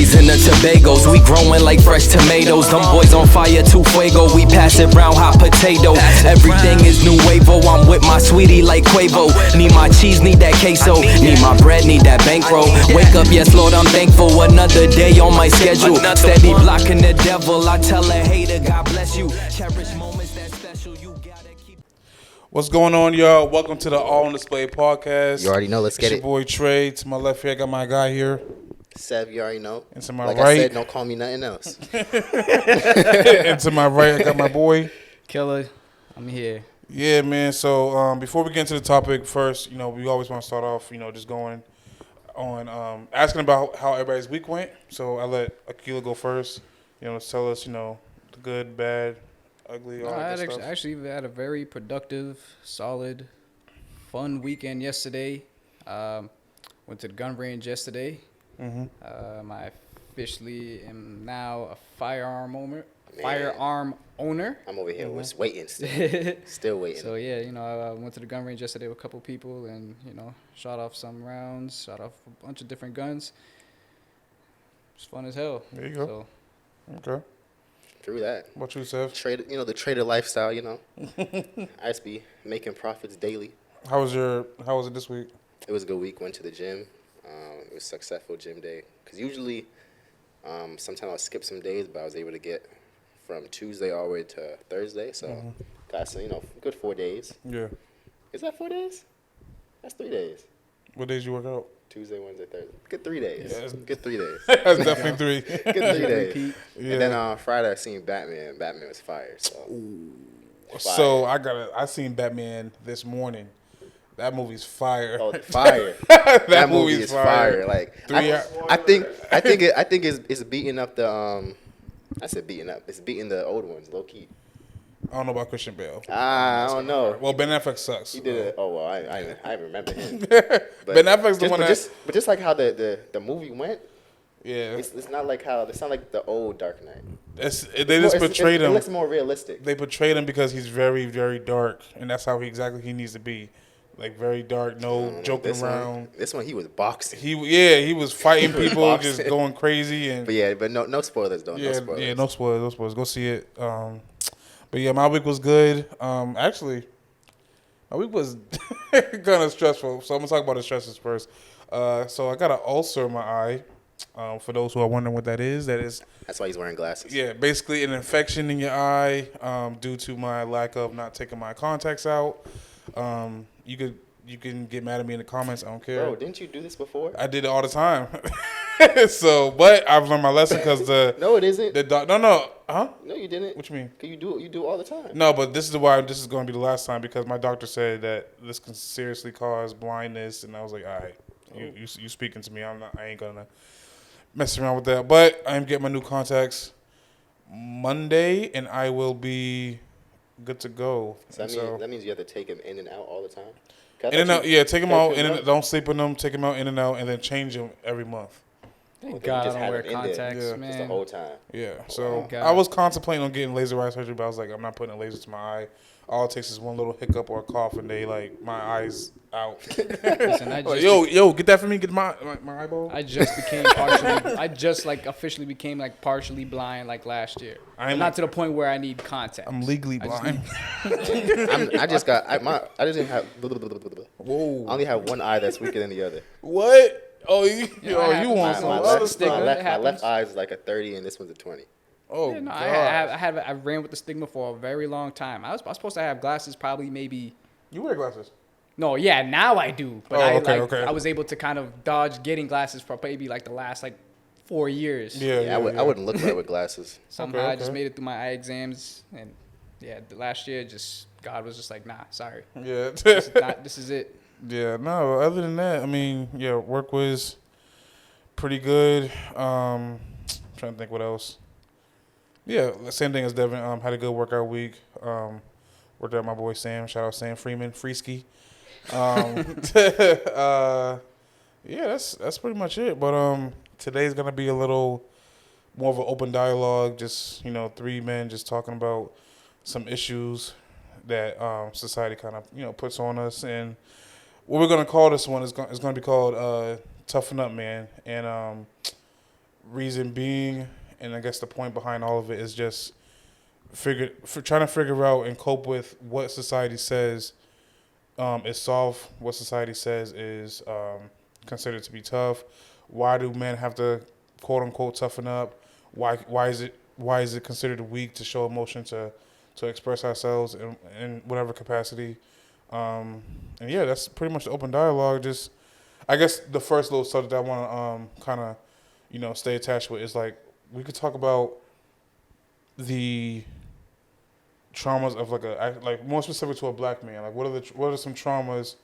raising the Tobagos. We growing like fresh tomatoes. Them boys on fire, too fuego. We pass it round hot potato. Everything is nuevo. I'm with my sweetie like Quavo. Need my cheese, need that queso. Need my bread, need that bankroll. Wake up, yes Lord, I'm thankful. Another day on my schedule. Steady blocking the devil. I tell a hater, God bless you. Cherish moments that special. You gotta keep. What's going on, y'all? Welcome to the All on Display podcast. You already know. Let's get it's your boy Trey. To my left here, I got my guy here. Sev, you already know. And to my like right, I said, don't call me nothing else. and to my right, I got my boy Killer. I'm here. Yeah, man. So before we get into the topic, first, we always want to start off, just going on asking about how everybody's week went. So I let Akila go first. Tell us, the good, bad, ugly, all that stuff. Actually had a very productive, solid, fun weekend yesterday. Went to the gun range yesterday. Mm-hmm. I officially am now a firearm owner. I'm over here waiting still waiting. So yeah, I went to the gun range yesterday with a couple people and shot off some rounds, shot off a bunch of different guns. It's fun as hell. There you go. So, okay. Through that. What you, Sev? The trader lifestyle. I just be making profits daily. How was it this week? It was a good week. Went to the gym. It was a successful gym day. Because usually, sometimes I'll skip some days, but I was able to get from Tuesday all the way to Thursday. So, got some, good 4 days. Yeah. Is that 4 days? That's 3 days. What days you work out? Tuesday, Wednesday, Thursday. Good 3 days. Yeah, good 3 days. That's definitely 3. Good 3 days. Yeah. And then on Friday, I seen Batman. Batman was fire. So I seen Batman this morning. That movie's fire. Oh, fire! that movie is fire. Like I think it's beating up the I said beating up. It's beating the old ones, low key. I don't know about Christian Bale. I don't know. Well, Ben Affleck sucks. He did it. Oh well, I remember him. Ben Affleck's the one but just like how the movie went. Yeah. It's not like the old Dark Knight. They just portrayed him. It looks more realistic. They portrayed him because he's very, very dark, and that's how he needs to be. Like very dark, joking around. This one he was boxing. He was fighting people, just going crazy. But no spoilers though. Yeah, no spoilers. No spoilers. Go see it. But yeah, my week was good. Actually, my week was kind of stressful. So I'm gonna talk about the stresses first. So I got an ulcer in my eye. For those who are wondering what that is. That's why he's wearing glasses. Yeah, basically an infection in your eye due to my lack of not taking my contacts out. You can get mad at me in the comments. I don't care. Bro, didn't you do this before? I did it all the time. But I've learned my lesson because No, it isn't. No. Huh? No, you didn't. What you mean? You do it all the time. No, but this is why this is going to be the last time because my doctor said that this can seriously cause blindness, and I was like, all right, you speaking to me. I ain't gonna mess around with that. But I am getting my new contacts Monday, and I will be good to go. So that means you have to take him in and out all the time? In and out, yeah. Take him out, don't sleep in them. Take him out, in and out, and then change them every month. Thank God I don't wear contacts, man. Just the whole time. Yeah, so I was contemplating on getting laser eye surgery, but I was like, I'm not putting a laser to my eye. All it takes is one little hiccup or a cough, and my eyes out. Listen, yo, get that for me. Get my eyeball. I just became partially. I just partially became partially blind last year. I'm not to the point where I need contacts. I'm legally blind. I just didn't have. Whoa. I only have one eye that's weaker than the other. What? Oh, you want some other stigma? stuff? My left eye is like a 30, and this one's a 20. Oh, yeah, no, God. I ran with the stigma for a very long time. I was supposed to have glasses probably maybe. You wear glasses? No, yeah, now I do. But okay. I was able to kind of dodge getting glasses for maybe the last 4 years. Yeah, I wouldn't look right with glasses. Somehow I just made it through my eye exams, and the last year God was just like, nah, sorry. Yeah, this is it. Yeah, no. Other than that, work was pretty good. Trying to think what else. Yeah, same thing as Devin. Had a good workout week. Worked out my boy Sam. Shout out Sam Freeman, Freesky. Yeah, that's pretty much it. But today's gonna be a little more of an open dialogue. Just 3 men just talking about some issues that society kind of puts on us. And what we're gonna call this one is gonna be called Toughen Up, man. And Reason being, and I guess the point behind all of it is just trying to figure out and cope with what society says is soft, what society says is considered to be tough. Why do men have to quote unquote toughen up? Why is it considered weak to show emotion, to express ourselves in whatever capacity? And yeah, that's pretty much the open dialogue. Just I guess the first little subject I want to kind of stay attached with is like we could talk about the traumas of like more specific to a black man. Like what are some traumas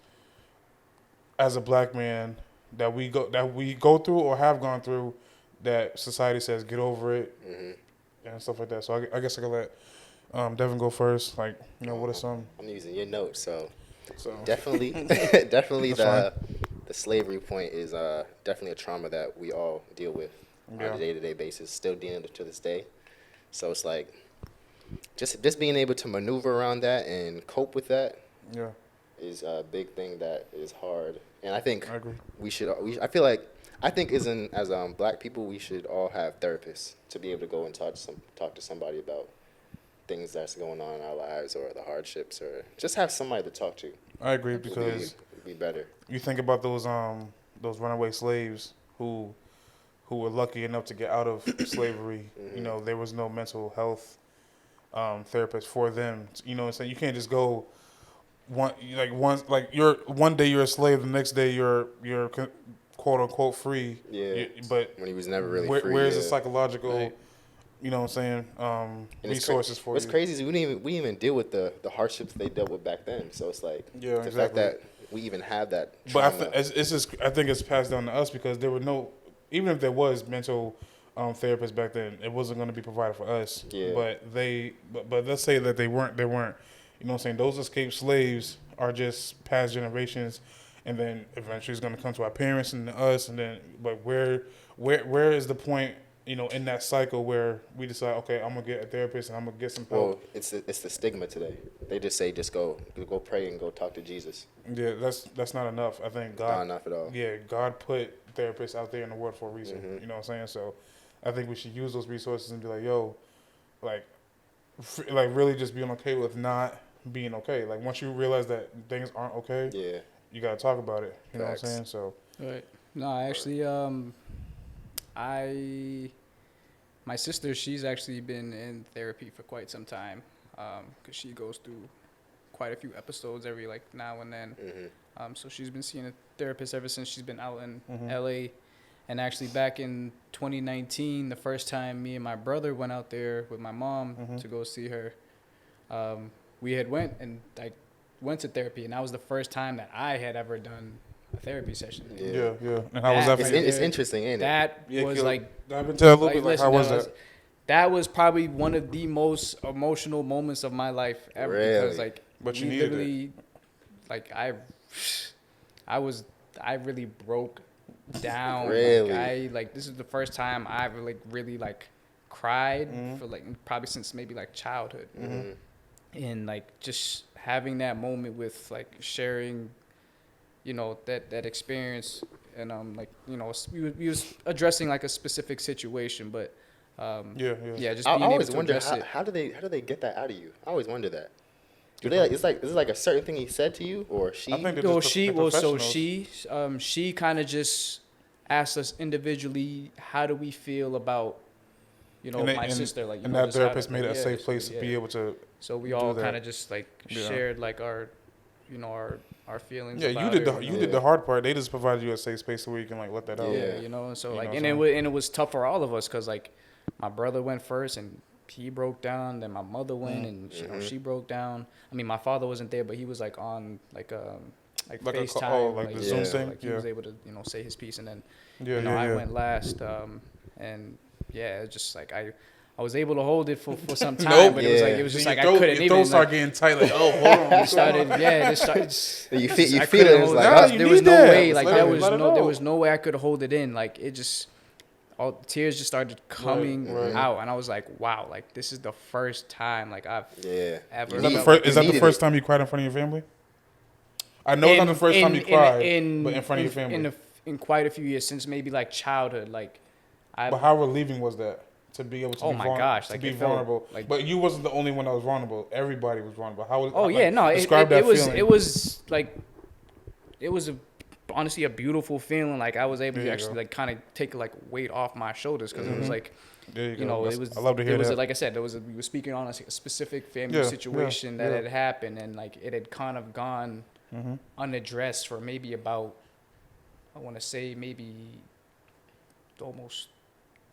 as a black man that we go through or have gone through that society says get over it and stuff like that. So I guess I could let Devin go first. Like what are some? I'm using your notes, so So definitely the slavery point is definitely a trauma that we all deal with on a day-to-day basis, still dealing to this day. So it's like just being able to maneuver around that and cope with that is a big thing that is hard. And I think I agree. I think as black people, we should all have therapists to be able to go and talk to somebody about things that's going on in our lives or the hardships, or just have somebody to talk to. I agree because it'd be better. You think about those runaway slaves who were lucky enough to get out of slavery. There was no mental health therapist for them. So you can't just go one day you're a slave, the next day you're quote unquote free. Yeah. But when he was never really free. Where's the psychological resources for you? What's crazy is we didn't even deal with the hardships they dealt with back then. So it's like the fact that we even have that trauma. But I think it's passed down to us because there were no, even if there was mental therapists back then, it wasn't going to be provided for us. Yeah. But let's say that they weren't. Those escaped slaves are just past generations, and then eventually it's going to come to our parents and to us, and then but where is the point? In that cycle where we decide, okay, I'm gonna get a therapist and I'm gonna get some help. Well, it's the stigma today. They just say, just go pray and go talk to Jesus. Yeah, that's not enough. I think God, not enough at all. Yeah, God put therapists out there in the world for a reason. You know what I'm saying? So, I think we should use those resources and be like, yo, like really just being okay with not being okay. Like once you realize that things aren't okay, you gotta talk about it. You know what I'm saying? So, right. No, actually, my sister, she's actually been in therapy for quite some time, because she goes through quite a few episodes every now and then. So she's been seeing a therapist ever since she's been out in LA. And actually back in 2019, the first time me and my brother went out there with my mom to go see her, we had went to therapy, and that was the first time that I had ever done a therapy session. Yeah. And how was that? It's interesting, ain't it? That was I've been telling a little bit how was that? That was probably one of the most emotional moments of my life ever. Really? Because But you needed it. I really broke down. Really? This is the first time I've really cried for probably since maybe childhood. And just having that moment with sharing that experience, and we was addressing a specific situation, but just being I able always to wonder address it. how do they get that out of you? I always wonder that. Do they is it a certain thing he said to you, or she? I think She kind of just asked us individually, how do we feel about my sister, and that therapist made it a safe place to be able to. So we all kind of just shared our our feelings. Yeah, about you did the hard part. They just provided you a safe space where you can let that out. Yeah, so it was tough for all of us because my brother went first and he broke down. Then my mother went and she broke down. I mean, my father wasn't there, but he was on FaceTime, the Zoom thing. He was able to say his piece, and then I went last, and it's just I was able to hold it for some time, but it was just I couldn't even. Your throat started getting tight. Oh, hold on. You feel it. It was there was no way. There was no way I could hold it in. It just. All the tears just started coming out, and I was like, "Wow! This is the first time I've ever." Is that the first time you cried in front of your family? I know it's not the first time you cried, but in front of your family. In quite a few years since maybe childhood, But how relieving was that to be able to? Oh my gosh! To Like be it felt vulnerable. like. But you wasn't the only one that was vulnerable. Everybody was vulnerable. How was? Oh yeah, no. Describe that feeling. It was like, it was honestly a beautiful feeling. Like I was able to actually like kind of take like weight off my shoulders because it was like, you know, That's, it was. I love to hear it was that. like I said, we were speaking on a specific family situation that had happened, and like it had kind of gone unaddressed for maybe about, I want to say maybe almost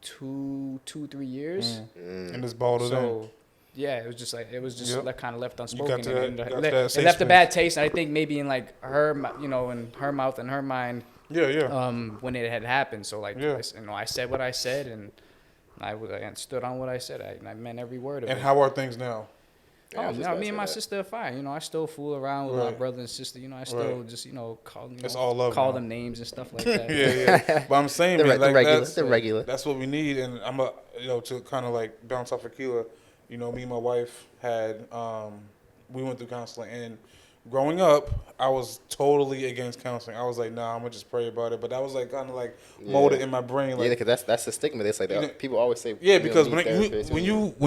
2-3 years. And this balled So yeah, it was just like kind of left unspoken, and that it left a bad taste. And I think maybe in like her, in her mouth and her mind, when it had happened. So like, I said what I said, and I stood on what I said. I meant every word of it. And how are things now? Yeah, Me and my sister are fine. I still fool around with my brother and sister. I still just call it's all love call now. them names and stuff like that. yeah. But I'm saying, the man, like regular. that's The regular. That's what we need. And I'm to kind of like bounce off Aquila. Me and my wife had we went through counseling, and growing up, I was totally against counseling. I was like, nah, I'm gonna just pray about it. But that was like kind of like molded in my brain. Like, because that's the stigma. It's like people always say. Because when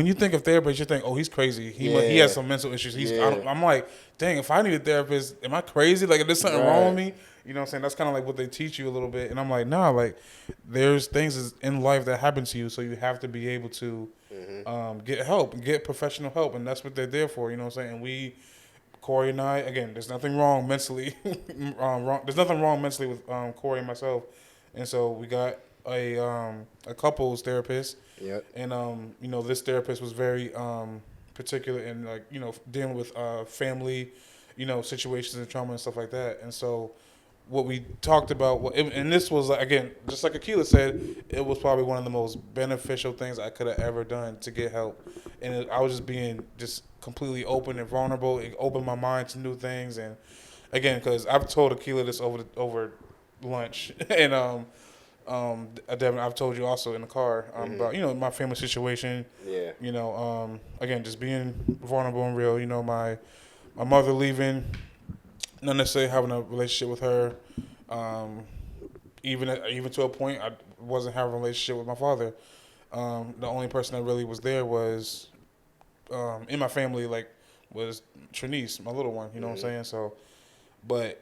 you think of therapist, you think, oh, he's crazy. He has some mental issues. I'm like, dang, if I need a therapist, am I crazy? Like, if there's something wrong with me? You know what I'm saying? That's kind of like what they teach you a little bit. And I'm like, nah, like there's things in life that happen to you, so you have to be able to get help, get professional help, and that's what they're there for. You know what I'm saying? And Corey and I, again, there's nothing wrong mentally. There's nothing wrong mentally with Corey and myself, and so we got a couples therapist. Yep. And this therapist was very particular in like dealing with family, situations and trauma and stuff like that. And so what we talked about, and this was again, just like Aquila said, it was probably one of the most beneficial things I could have ever done to get help. And I was just being completely open and vulnerable. It opened my mind to new things. And again, because I've told Aquila this over lunch, and Devin, I've told you also in the car about my family situation. Yeah. Again, just being vulnerable and real. My mother leaving. Not necessarily having a relationship with her, even to a point I wasn't having a relationship with my father. The only person that really was there was in my family, was Trinice, my little one. You know what I'm saying? So,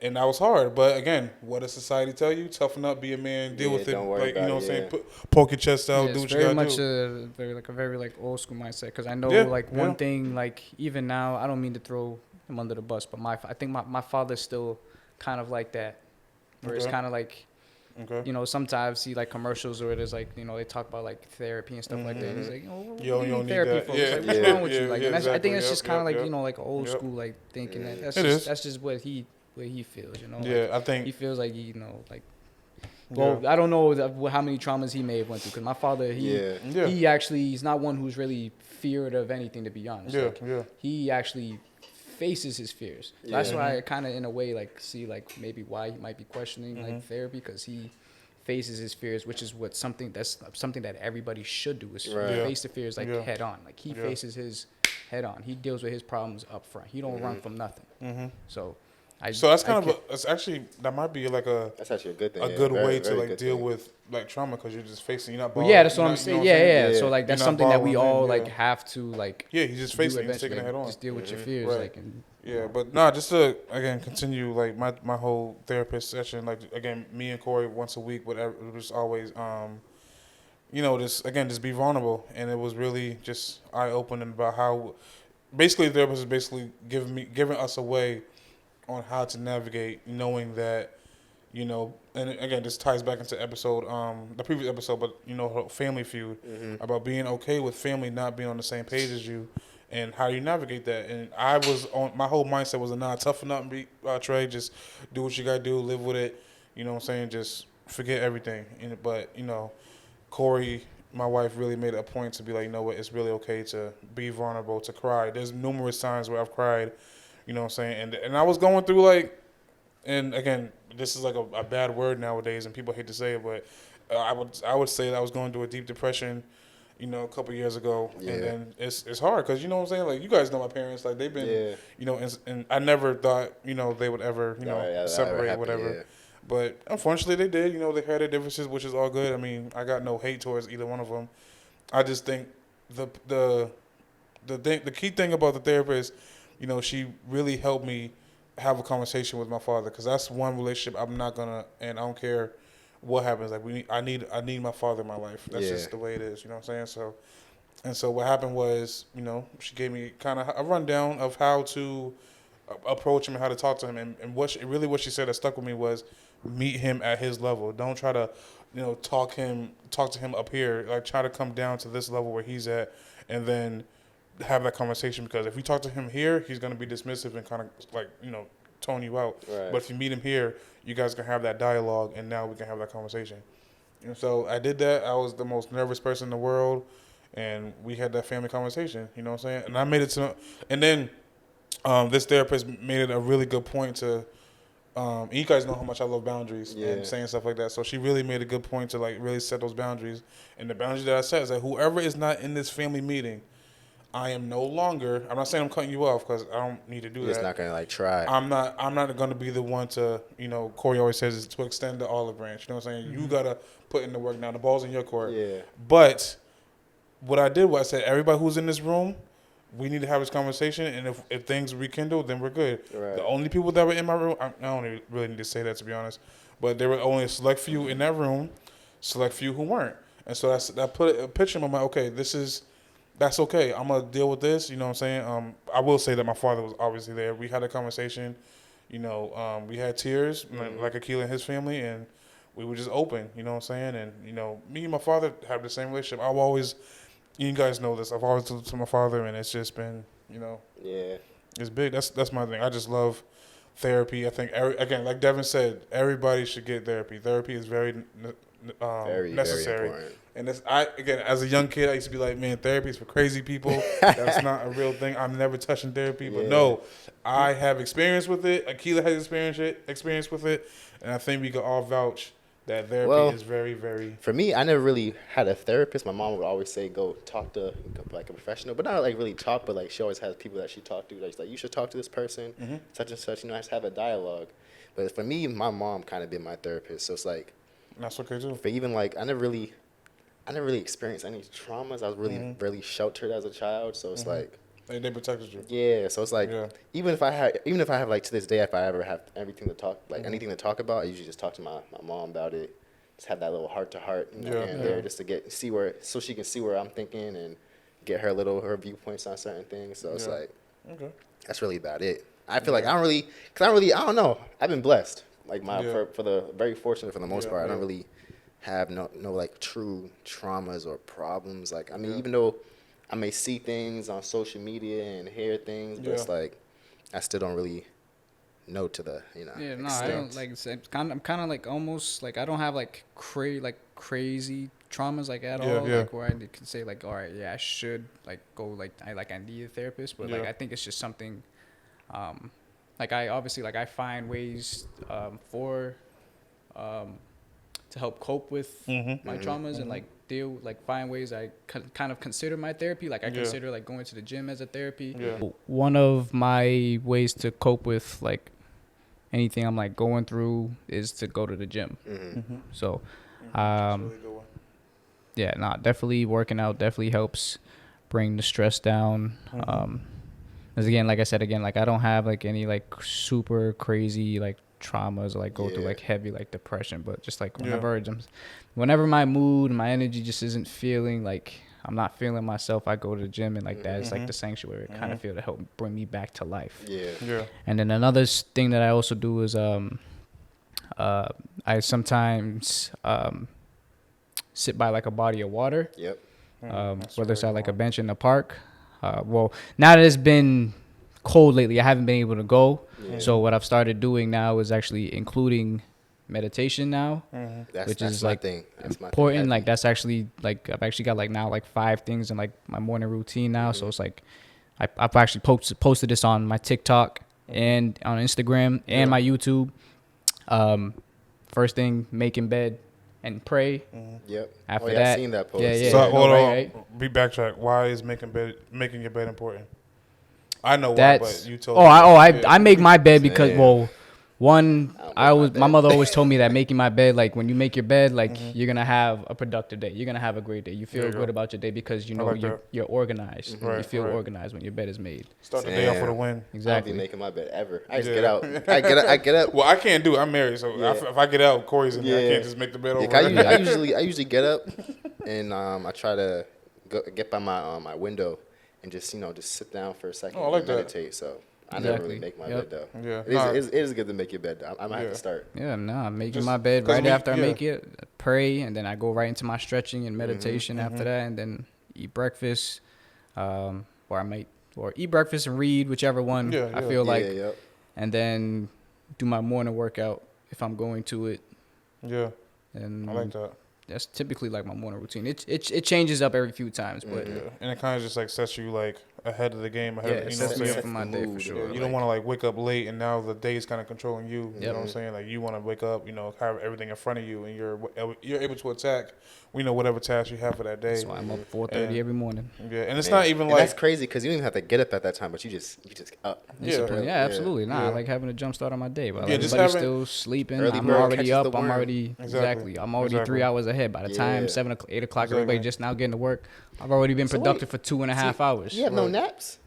and that was hard. But again, what does society tell you? Toughen up, be a man, deal with it. Don't worry about it. Poke your chest out, do what you gotta do. It's very much a very old school mindset. Because I know one thing, even now, I don't mean to throw him under the bus, but I think my father's still kind of like that, where it's kind of like, sometimes see like commercials where it is like, they talk about like therapy and stuff like that. And he's like, what do you need therapy for? It's like, what's wrong with you? Like, and I think it's just kind of like, like old school like thinking that that's just what he feels, I think he feels like well, I don't know how many traumas he may have went through, because my father, he actually, he's not one who's really feared of anything, to be honest. He actually faces his fears. That's why I kind of, in a way, see maybe why he might be questioning therapy, because he faces his fears, which is something that everybody should do, is face the fears head on. Like he faces his head on. He deals with his problems up front. He don't run from nothing. So that's it's actually, that might be that's actually a good thing. A good way to deal with like trauma, because you're just facing, you're not. That's what I'm saying. So that's something that we all have to he's just facing, he's taking it head on. Just deal with your fears, but just to again continue my whole therapist session, again, me and Corey once a week, whatever, it was always just be vulnerable, and it was really just eye opening about how basically the therapist is basically giving us a way on how to navigate, knowing that, and again, this ties back into the previous episode, but Family Feud, about being okay with family not being on the same page as you, and how you navigate that. And my whole mindset was toughen up and be Trey, just do what you gotta do, live with it. You know what I'm saying? Just forget everything. But Corey, my wife, really made it a point to be like, you know what, it's really okay to be vulnerable, to cry. There's numerous times where I've cried. You know what I'm saying? And I was going through and again, this is a bad word nowadays, and people hate to say it, but I would say that I was going through a deep depression, a couple of years ago. And then it's hard, because you know what I'm saying? You guys know my parents, they've been, and I never thought, they would ever, separate or whatever. But unfortunately, they did. You know, they had their differences, which is all good. I mean, I got no hate towards either one of them. I just think the key thing about the therapist, you know, she really helped me have a conversation with my father, because that's one relationship I'm not gonna, and I don't care what happens. Like I need my father in my life. That's just the way it is. You know what I'm saying? So what happened was, you know, she gave me kind of a rundown of how to approach him and how to talk to him, and what she said that stuck with me was, meet him at his level. Don't try to, you know, talk to him up here. Like, try to come down to this level where he's at, and then have that conversation, because if you talk to him here, he's going to be dismissive and kind of like, you know, tone you out. Right. But if you meet him here, you guys can have that dialogue, and now we can have that conversation. And so I did that. I was the most nervous person in the world, and we had that family conversation. You know what I'm saying? And I made it to, and then this therapist made it a really good point to. You guys know how much I love boundaries and saying stuff like that. So she really made a good point to like really set those boundaries. And the boundaries that I set is that whoever is not in this family meeting, I am no longer. I'm not saying I'm cutting you off, because I don't need to do that. It's not gonna like try. I'm not going to be the one to, you know, Corey always says, is to extend the olive branch. You know what I'm saying? Mm-hmm. You gotta put in the work now. The ball's in your court. Yeah. But what I did was I said, everybody who's in this room, we need to have this conversation, and if things rekindle, then we're good. Right. The only people that were in my room, I don't really need to say that, to be honest, but there were only a select few in that room, select few who weren't. And so that put a picture in my mind, okay, that's okay. I'm going to deal with this, you know what I'm saying? I will say that my father was obviously there. We had a conversation, you know, we had tears, like Akil and his family, and we were just open, you know what I'm saying? And, you know, me and my father have the same relationship. I've always... You guys know this. I've always talked to my father, and it's just been, you know, it's big. That's my thing. I just love therapy. I think again, like Devin said, everybody should get therapy. Therapy is very necessary. Very important. And as a young kid, I used to be like, man, therapy is for crazy people. That's not a real thing. I'm never touching therapy, but no, I have experience with it. Akila has experience with it, and I think we could all vouch that therapy is very, very... For me, I never really had a therapist. My mom would always say, go talk to like a professional. But not like really talk, but like she always has people that she talked to. Like, you should talk to this person, such and such. You know, just have a dialogue. But for me, my mom kind of been my therapist. So it's like... That's okay, too. But even like, I never really experienced any traumas. I was really, really sheltered as a child. So it's like... They protected you. Yeah, so it's like even if I have like to this day, if I ever have anything to talk about, I usually just talk to my mom about it. Just have that little heart to heart, there, just to so she can see where I'm thinking and get her viewpoints on certain things. So it's like, that's really about it. I feel like I don't know. I've been blessed. Like for the very fortunate for the most part. I don't really have no like true traumas or problems. Like I mean, even though I may see things on social media and hear things, but it's like I still don't really know to the extent. I don't like. I'm kind of like almost like I don't have like crazy traumas like at all. Like where I can say like, all right, I should like go like I need a therapist, but like I think it's just something. Like I find ways to help cope with my traumas and like find ways I kind of consider my therapy. Like I consider like going to the gym as a therapy. One of my ways to cope with like anything I'm like going through is to go to the gym. So, definitely working out definitely helps bring the stress down. As again, like I said, like I don't have like any like super crazy like traumas or like go through like heavy like depression, but just like whenever my mood and my energy just isn't feeling like I'm not feeling myself, I go to the gym, and like that is like the sanctuary I kind of feel to help bring me back to life. And then another thing that I also do is I sometimes sit by like a body of water, whether it's at like a bench in the park. Well, now that it's been cold lately, I haven't been able to go. So what I've started doing now is actually including meditation now, which is like important. Like that's actually like I've actually got like now like 5 things in like my morning routine now. So it's like I've actually posted this on my TikTok and on Instagram and my YouTube. First thing, making bed and pray. After that, I've seen that post. So hold on, we backtrack. Why is making your bed important? I know why, but you told me. I make my bed because One, I don't make my my bed. mother always told me that making my bed, like when you make your bed, like you're gonna have a productive day. You're gonna have a great day. You feel There you good go. about your day because you I know like that. you're organized. You Right, feel right. organized when your bed is made. Start the day off with a Damn. win. I don't Exactly. be making my bed ever. I just Yeah. get out. I get up. Well, I can't do it. I'm married, so Yeah. if I get out, Corey's in there. I Yeah. can't just make the bed Yeah, over. I usually get up, and I try to get by my window and just just sit down for a second Oh, I like and that. meditate. So I never really Exactly. make my Yep. bed though. Yeah. It Nah. is good to make your bed. I might have Yeah. to start. Yeah, nah, I'm making Just- my bed 'cause right we- after I yeah. make it, I pray, and then I go right into my stretching and meditation Mm-hmm. after that, and then eat breakfast, or eat breakfast and read, whichever one Yeah, I yeah. feel like, yeah. and then do my morning workout if I'm going to it, Yeah, and I like that. that's typically like my morning routine. It changes up every few times, but Yeah, and it kind of just like sets you like ahead of the game. Ahead yeah, of, it you know what sets I'm me saying? up for my day for Mood, sure. Yeah, you don't want to like wake up late and now the day is kind of controlling you. You know what I'm Yep. saying? Like you want to wake up, have everything in front of you, and you're able to attack, whatever task you have for that day. That's why I'm up 4:30 Yeah. every morning. Yeah, and it's Man. not even And like that's crazy because you don't even have to get up at that time, but you just up. Discipline. Yeah, absolutely. Nah, I Yeah. like having a jump start on my day. But Yeah, just everybody's having- still sleeping. Early I'm bird already catches up. the I'm worm. already Exactly. I'm already Exactly. 3 hours ahead. By the time Yeah. 7 o'clock, 8 o'clock, Exactly. everybody just now getting to work. I've already been So productive wait, for 2.5 hours. You have no Right. naps?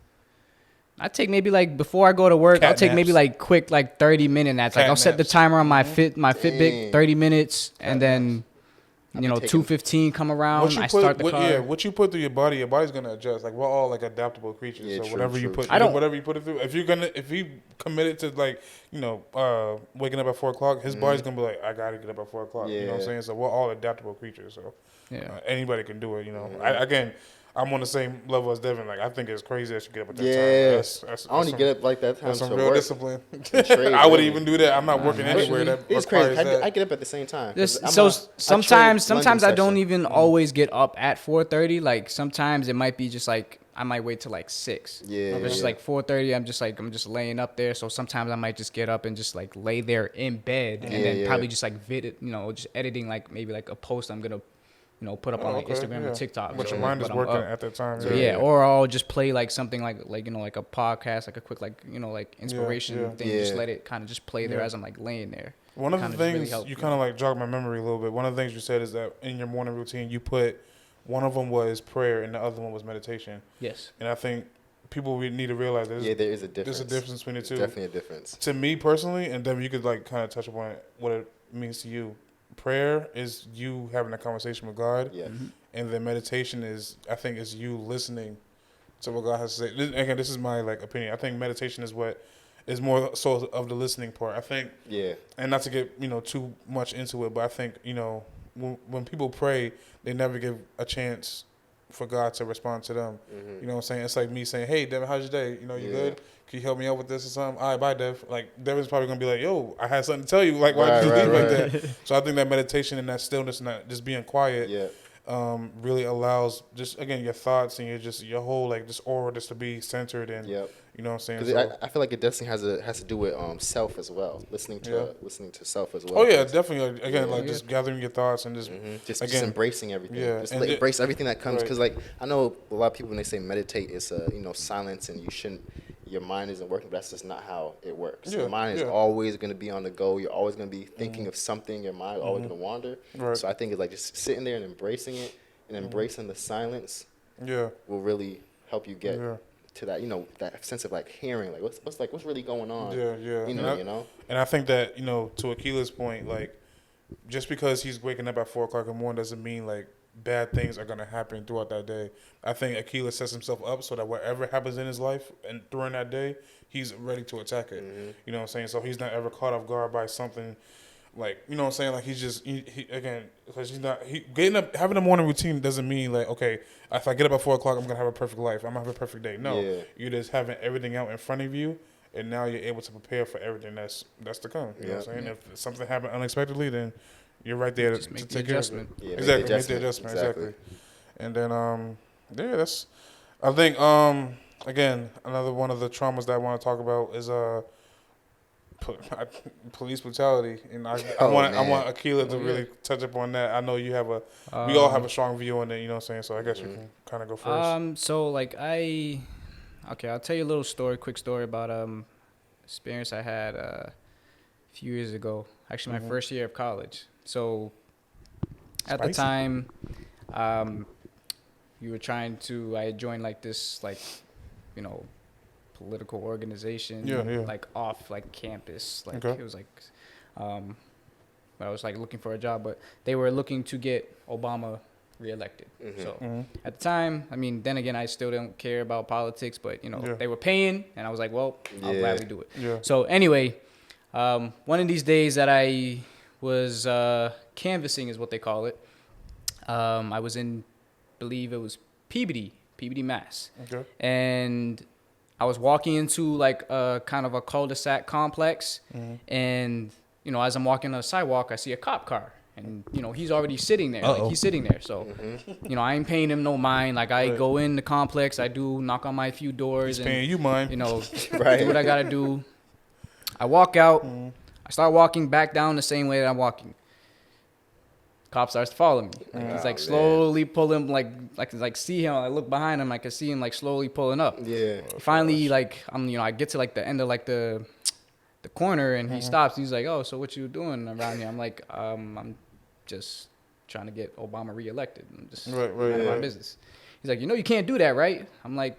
I take maybe like before I go to work, Cat I'll take maybe naps. like quick 30-minute naps. Like Cat I'll set the naps. timer on my Dang. Fitbit 30 minutes, and then I be taking- 2:15 come around. I start the car. what you put through your body's gonna adjust. Like we're all like adaptable creatures. Yeah, so true, whatever you true, put, true. I don't- whatever you put it through. If you committed to like waking up at 4 o'clock, his body's gonna be like, I gotta get up at 4 o'clock. You know what I'm Yeah. saying? So we're all adaptable creatures. So Yeah. anybody can do it. Mm-hmm. I'm on the same level as Devin. Like I think it's crazy that you get up at that time. Yeah. That's I only some- get up like that time That's some to real work. discipline. trade, I would really. even do that. I'm not working actually, anywhere that It's requires crazy. that. I get up at the same time. 'cause I'm So a- I sometimes trade I don't London even Mm-hmm. always get up at 4:30. Like sometimes it might be just like I might wait till like 6. Yeah, If it's just yeah. like 4:30, I'm just laying up there. So sometimes I might just get up and just like lay there in bed, and Yeah, then yeah. probably just like just editing like maybe like a post I'm gonna put up on like Instagram or TikTok. But so, your mind is but I'm working up. at that time. So yeah, or I'll just play like something like like a podcast, like a quick like inspiration yeah. thing. Yeah. Just let it kind of just play there Yeah. as I'm like laying there. One of the Kinda just really things help, you you kind of like jogged my memory a little bit. One of the things you said is that in your morning routine, you put one of them was prayer and the other one was meditation. Yes. And I think people need to realize there's, Yeah, there is a difference. there's a difference between the two. Definitely a difference. To me personally, and then you could like kind of touch upon what it means to you. Prayer is you having a conversation with God, Yeah. and then meditation is you listening to what God has to say. Again, this is my like opinion. I think meditation is what is more so of the listening part. I think. Yeah. And not to get too much into it, but I think when people pray, they never give a chance for God to respond to them. You know what I'm saying? It's like me saying, "Hey, Devin, how's your day? You Yeah. good? Can you help me out with this or something?" All right, bye, Dev. Like Devin's probably gonna be like, "Yo, I had something to tell you. Like, why did you Right, leave right, like that?" So I think that meditation and that stillness and that just being quiet, Yeah. really allows just again your thoughts and your whole like just aura just to be centered and Yep. you know what I'm saying. Because So, I feel like it definitely has to do with self as well. Listening to self as well. oh yeah, definitely. Again, Yeah. like just gathering your thoughts and just Just again embracing everything. yeah, Just and it- embrace everything that comes. right. Because like I know a lot of people when they say meditate, it's silence and your mind isn't working. But that's just not how it works. Yeah, Your mind is yeah. always going to be on the go. You're always going to be thinking of something. Your mind always going to wander. Right. So I think it's like just sitting there and embracing it and embracing the silence yeah, will really help you get yeah. to that that sense of like hearing like what's really going on. Yeah, yeah. You know. And I think that, to Akila's point, like, just because he's waking up at 4 o'clock in the morning doesn't mean, like, bad things are going to happen throughout that day. I think Akila sets himself up so that whatever happens in his life and during that day, he's ready to attack it. You know what I'm saying? So he's not ever caught off guard by something, like, you know what I'm saying? Like, he's just, again, because getting up, having a morning routine doesn't mean, like, okay, if I get up at 4 o'clock, I'm going to have a perfect life. I'm going to have a perfect day. No. Yeah. You're just having everything out in front of you. And now you're able to prepare for everything that's to come. You know what I'm saying? If something happened unexpectedly, then you're right there Just to make the take care of it. adjustment. Yeah, Exactly, make the adjustment. Exactly. And then, that's. I think again, another one of the traumas that I want to talk about is police brutality, and I want Akila to really touch upon that. I know you have we all have a strong view on it. You know what I'm saying? So I guess you can kind of go first. So like I'll tell you a little quick story about experience I had a few years ago. Actually, my first year of college. So at the Spicy. time, you were trying to. I had joined like this, like, you know, political organization. Yeah. Like off like campus. Like Okay. it was like, I was like looking for a job, but they were looking to get Obama reelected. So at the time, I mean, then again, I still don't care about politics, but you know, Yeah. they were paying, and I was like, well, I'll Yeah. gladly do it. Yeah. So anyway, one of these days that I was canvassing is what they call it. I was in, believe it was Peabody, Mass. Okay. And I was walking into like a kind of a cul-de-sac complex, and you know, as I'm walking on the sidewalk, I see a cop car, and you know, he's already sitting there. Like he's sitting there, so you know, I ain't paying him no mind. Like I go in the complex, I do knock on my few doors, He's and paying you mine. you know, Right. do what I gotta do. I walk out. I start walking back down the same way that I'm walking. Cop starts to follow me. Like, he's like slowly pulling, like see him. I look behind him. I can see him like slowly pulling up. Yeah. Finally, like I get to like the end of like the corner, and he stops. He's like, "Oh, so what you doing around here?" I'm like, "I'm just trying to get Obama reelected. I'm just Right, minding my business." He's like, "You know, you can't do that, right?" I'm like,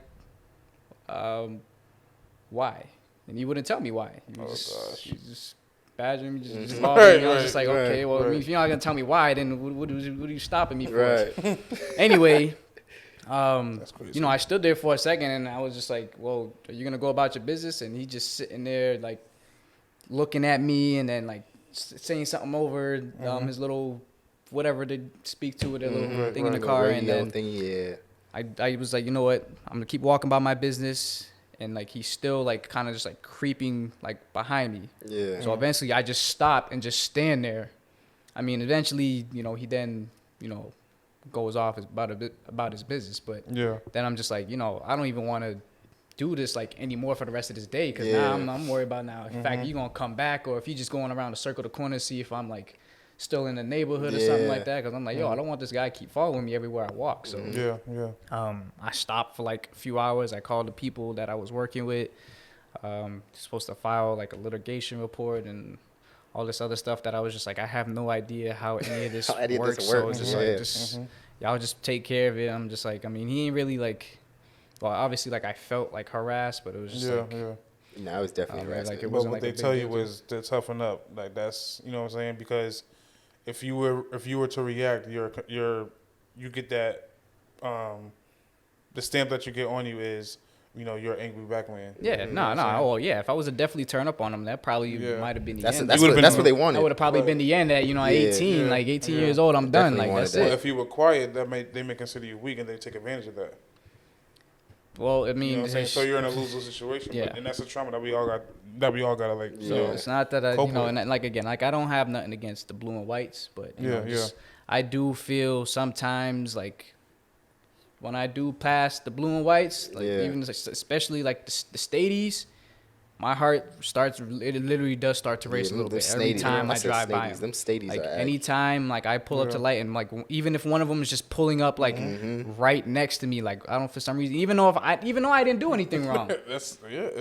"Why?" And he wouldn't tell me why. He just badgering me, just bothering me. I was just like, okay, well, I mean, if you're not gonna tell me why, then what are you stopping me for? Right. Anyway, crazy. you know, I stood there for a second, and I was just like, well, are you gonna go about your business? And he just sitting there, like, looking at me, and then like saying something over his little whatever to speak to with a little thing in the car, and then I was like, you know what, I'm gonna keep walking by my business. And like he's still like kind of just like creeping like behind me. Yeah. So eventually I just stop and just stand there. I mean, eventually, you know, he then, you know, goes off about his business. But then I'm just like, you know, I don't even want to do this like anymore for the rest of this day, because now I'm worried about now. In fact, you gonna come back, or if you just going around to circle the corner, see if I'm like still in the neighborhood or something like that. Because I'm like, yo, I don't want this guy to keep following me everywhere I walk. So I stopped for like a few hours. I called the people that I was working with. Supposed to file like a litigation report and all this other stuff that I was just like, I have no idea how any of this works. So it's just like, y'all just take care of it. I'm just like, I mean, he ain't really like, well, obviously like I felt like harassed, but it was just No, it was definitely harassment. like it But wasn't what like they a tell big you deal. was to toughen up. Like that's, you know what I'm saying? Because if you were to react, you get that the stamp that you get on you is, you know, you're angry black man. Yeah, no. Oh, yeah. If I was to definitely turn up on him, that probably might have been the end. That's what they wanted. That would have probably been the end. At 18, like 18 years old, I'm done. Definitely Like that's wanted Well, it. if you were quiet, they may consider you weak, and they take advantage of that. Well, I You mean, know what I'm saying? So you're in a lose-lose situation. Yeah. But, and that's a trauma that we all got to like. So You know, it's not that I, cope you know, with. and like again, like I don't have nothing against the blue and whites, but you know, Yeah, just, I do feel sometimes like when I do pass the blue and whites, like even especially like the stadies, my heart starts. It literally does start to race a little bit every time I drive by them. Them stadies Like are anytime, like I pull up to light, and like even if one of them is just pulling up like right next to me, like I don't for some reason, even though I didn't do anything wrong,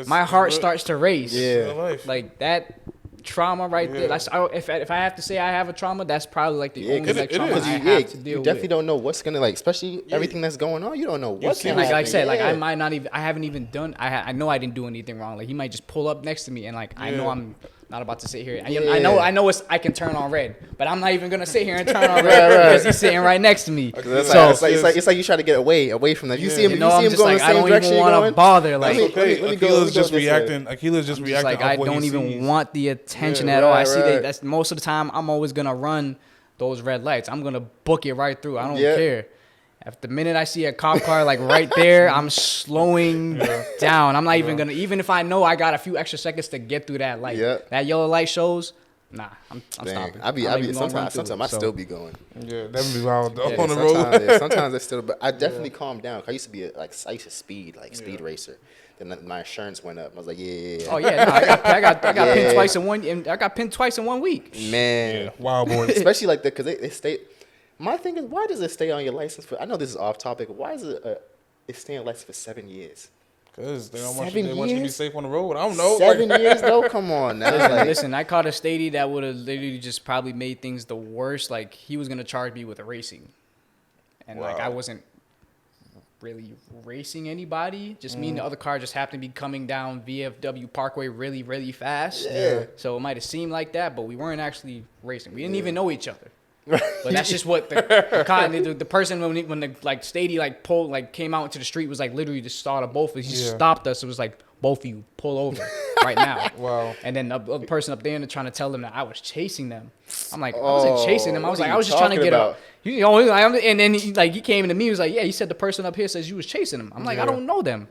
my heart starts to race. Yeah. Like that trauma right there. That's, if I have to say I have a trauma, that's probably like the only like trauma I have to deal you definitely with. don't know what's gonna like, especially everything that's going on. You don't know what's gonna Like I happen. said, like I might not even. I haven't even done. I know I didn't do anything wrong. Like he might just pull up next to me, and like I know I'm not about to sit here. I know I can turn on red, but I'm not even gonna sit here and turn on red because he's sitting right next to me. So it's like you try to get away from them. You see him, you know, you I'm see him just going like the I same don't direction even you're want going. to bother. Like Akila's just reacting. Akila's just just reacting. like I off what don't he even sees. want the attention at all. I see that. That's most of the time. I'm always gonna run those red lights. I'm gonna book it right through. I don't care. At the minute I see a cop car like right there, I'm slowing down. I'm not even gonna. Even if I know I got a few extra seconds to get through that light, that yellow light shows. Nah, I'm stopping. I be sometimes I still be going. Yeah, that would be wild though, on the sometimes, road. sometimes I still, but I definitely calmed down. I used to be I used to speed racer. Then my insurance went up. I was like, Oh yeah, no, I got pinned twice in one. And I got pinned twice in 1 week. Man, Wild boy. especially like that because they stay. My thing is, why does it stay on your license for? I know this is off topic. Why is it stay on your license for 7 years? Cause they don't want 7 you. They want you to be years? safe on the road. I don't know. 7 years though. Come on now. Like, Listen, I caught a Stady that would have literally just probably made things the worst. Like, he was going to charge me with racing. And, like, I wasn't really racing anybody. Just me and the other car just happened to be coming down VFW Parkway really, really fast. Yeah. So it might have seemed like that, but we weren't actually racing. We didn't even know each other. But that's just what the person when the like Stady like pulled like came out into the street was like literally just saw the both of us. He just stopped us. It was like, both of you pull over right now. Wow. And then the other person up there and trying to tell them that I was chasing them. I'm like, I wasn't chasing them. I was like, I was just trying to get up. You know, and then he came to me. He was like, yeah, you said the person up here says you was chasing them. I'm like, I don't know them.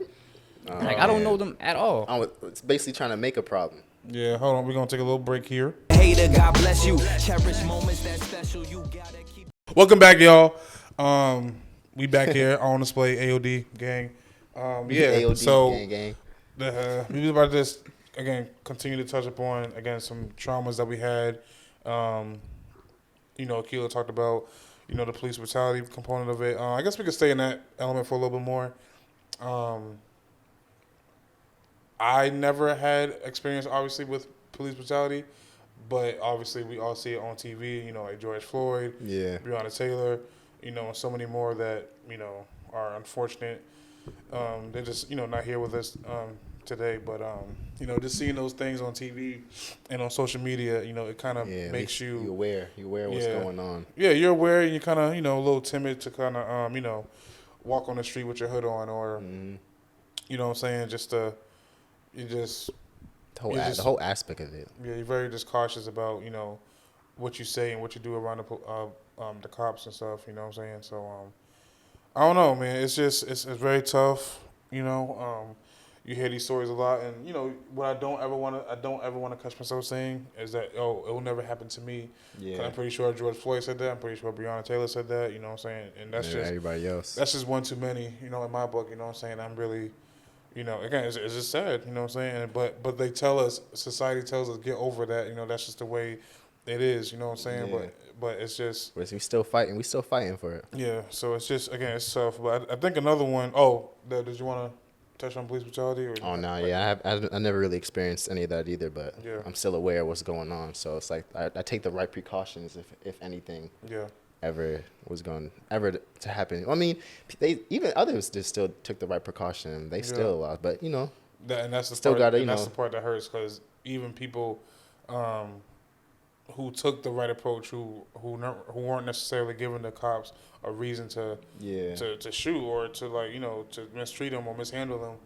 Like, I don't know them at all. It's basically trying to make a problem. Yeah, hold on. We're gonna take a little break here. Hater, God bless you. Cherish moments that special. You gotta keep. Welcome back, y'all. We back here on display, AOD gang. AOD so gang. We was about to just again continue to touch upon again some traumas that we had. You know, Akila talked about the police brutality component of it. I guess we could stay in that element for a little bit more. I never had experience, obviously, with police brutality, but obviously we all see it on TV, like George Floyd, Breonna Taylor, and so many more that, are unfortunate. They're just, not here with us today, but, just seeing those things on TV and on social media, it kind of makes you... You're aware of what's going on. Yeah, you're aware, and you're kind of, a little timid to kind of, walk on the street with your hood on or, you know what I'm saying, just to... the whole aspect of it. Yeah, you're very just cautious about what you say and what you do around the cops and stuff. You know what I'm saying? So I don't know, man. It's just it's very tough. You hear these stories a lot, and what I don't ever want to catch myself saying is that it will never happen to me. Yeah, I'm pretty sure George Floyd said that. I'm pretty sure Breonna Taylor said that. You know what I'm saying? And that's just everybody else. That's just one too many. In my book. You know what I'm saying? I'm really. Again, it's just sad, you know what I'm saying? But they tell us, society tells us, get over that, that's just the way it is, you know what I'm saying? Yeah. But it's just... We're still fighting for it. Yeah, so it's just, again, it's tough. But I think another one, did you want to touch on police brutality? I never really experienced any of that either, but I'm still aware of what's going on. So it's like, I take the right precautions if anything. Yeah. Ever to happen. I mean, even others just still took the right precaution. They still lost, but and that's the still part. Gotta, that's the part that hurts because even people who took the right approach, who weren't necessarily giving the cops a reason to shoot or to to mistreat them or mishandle them,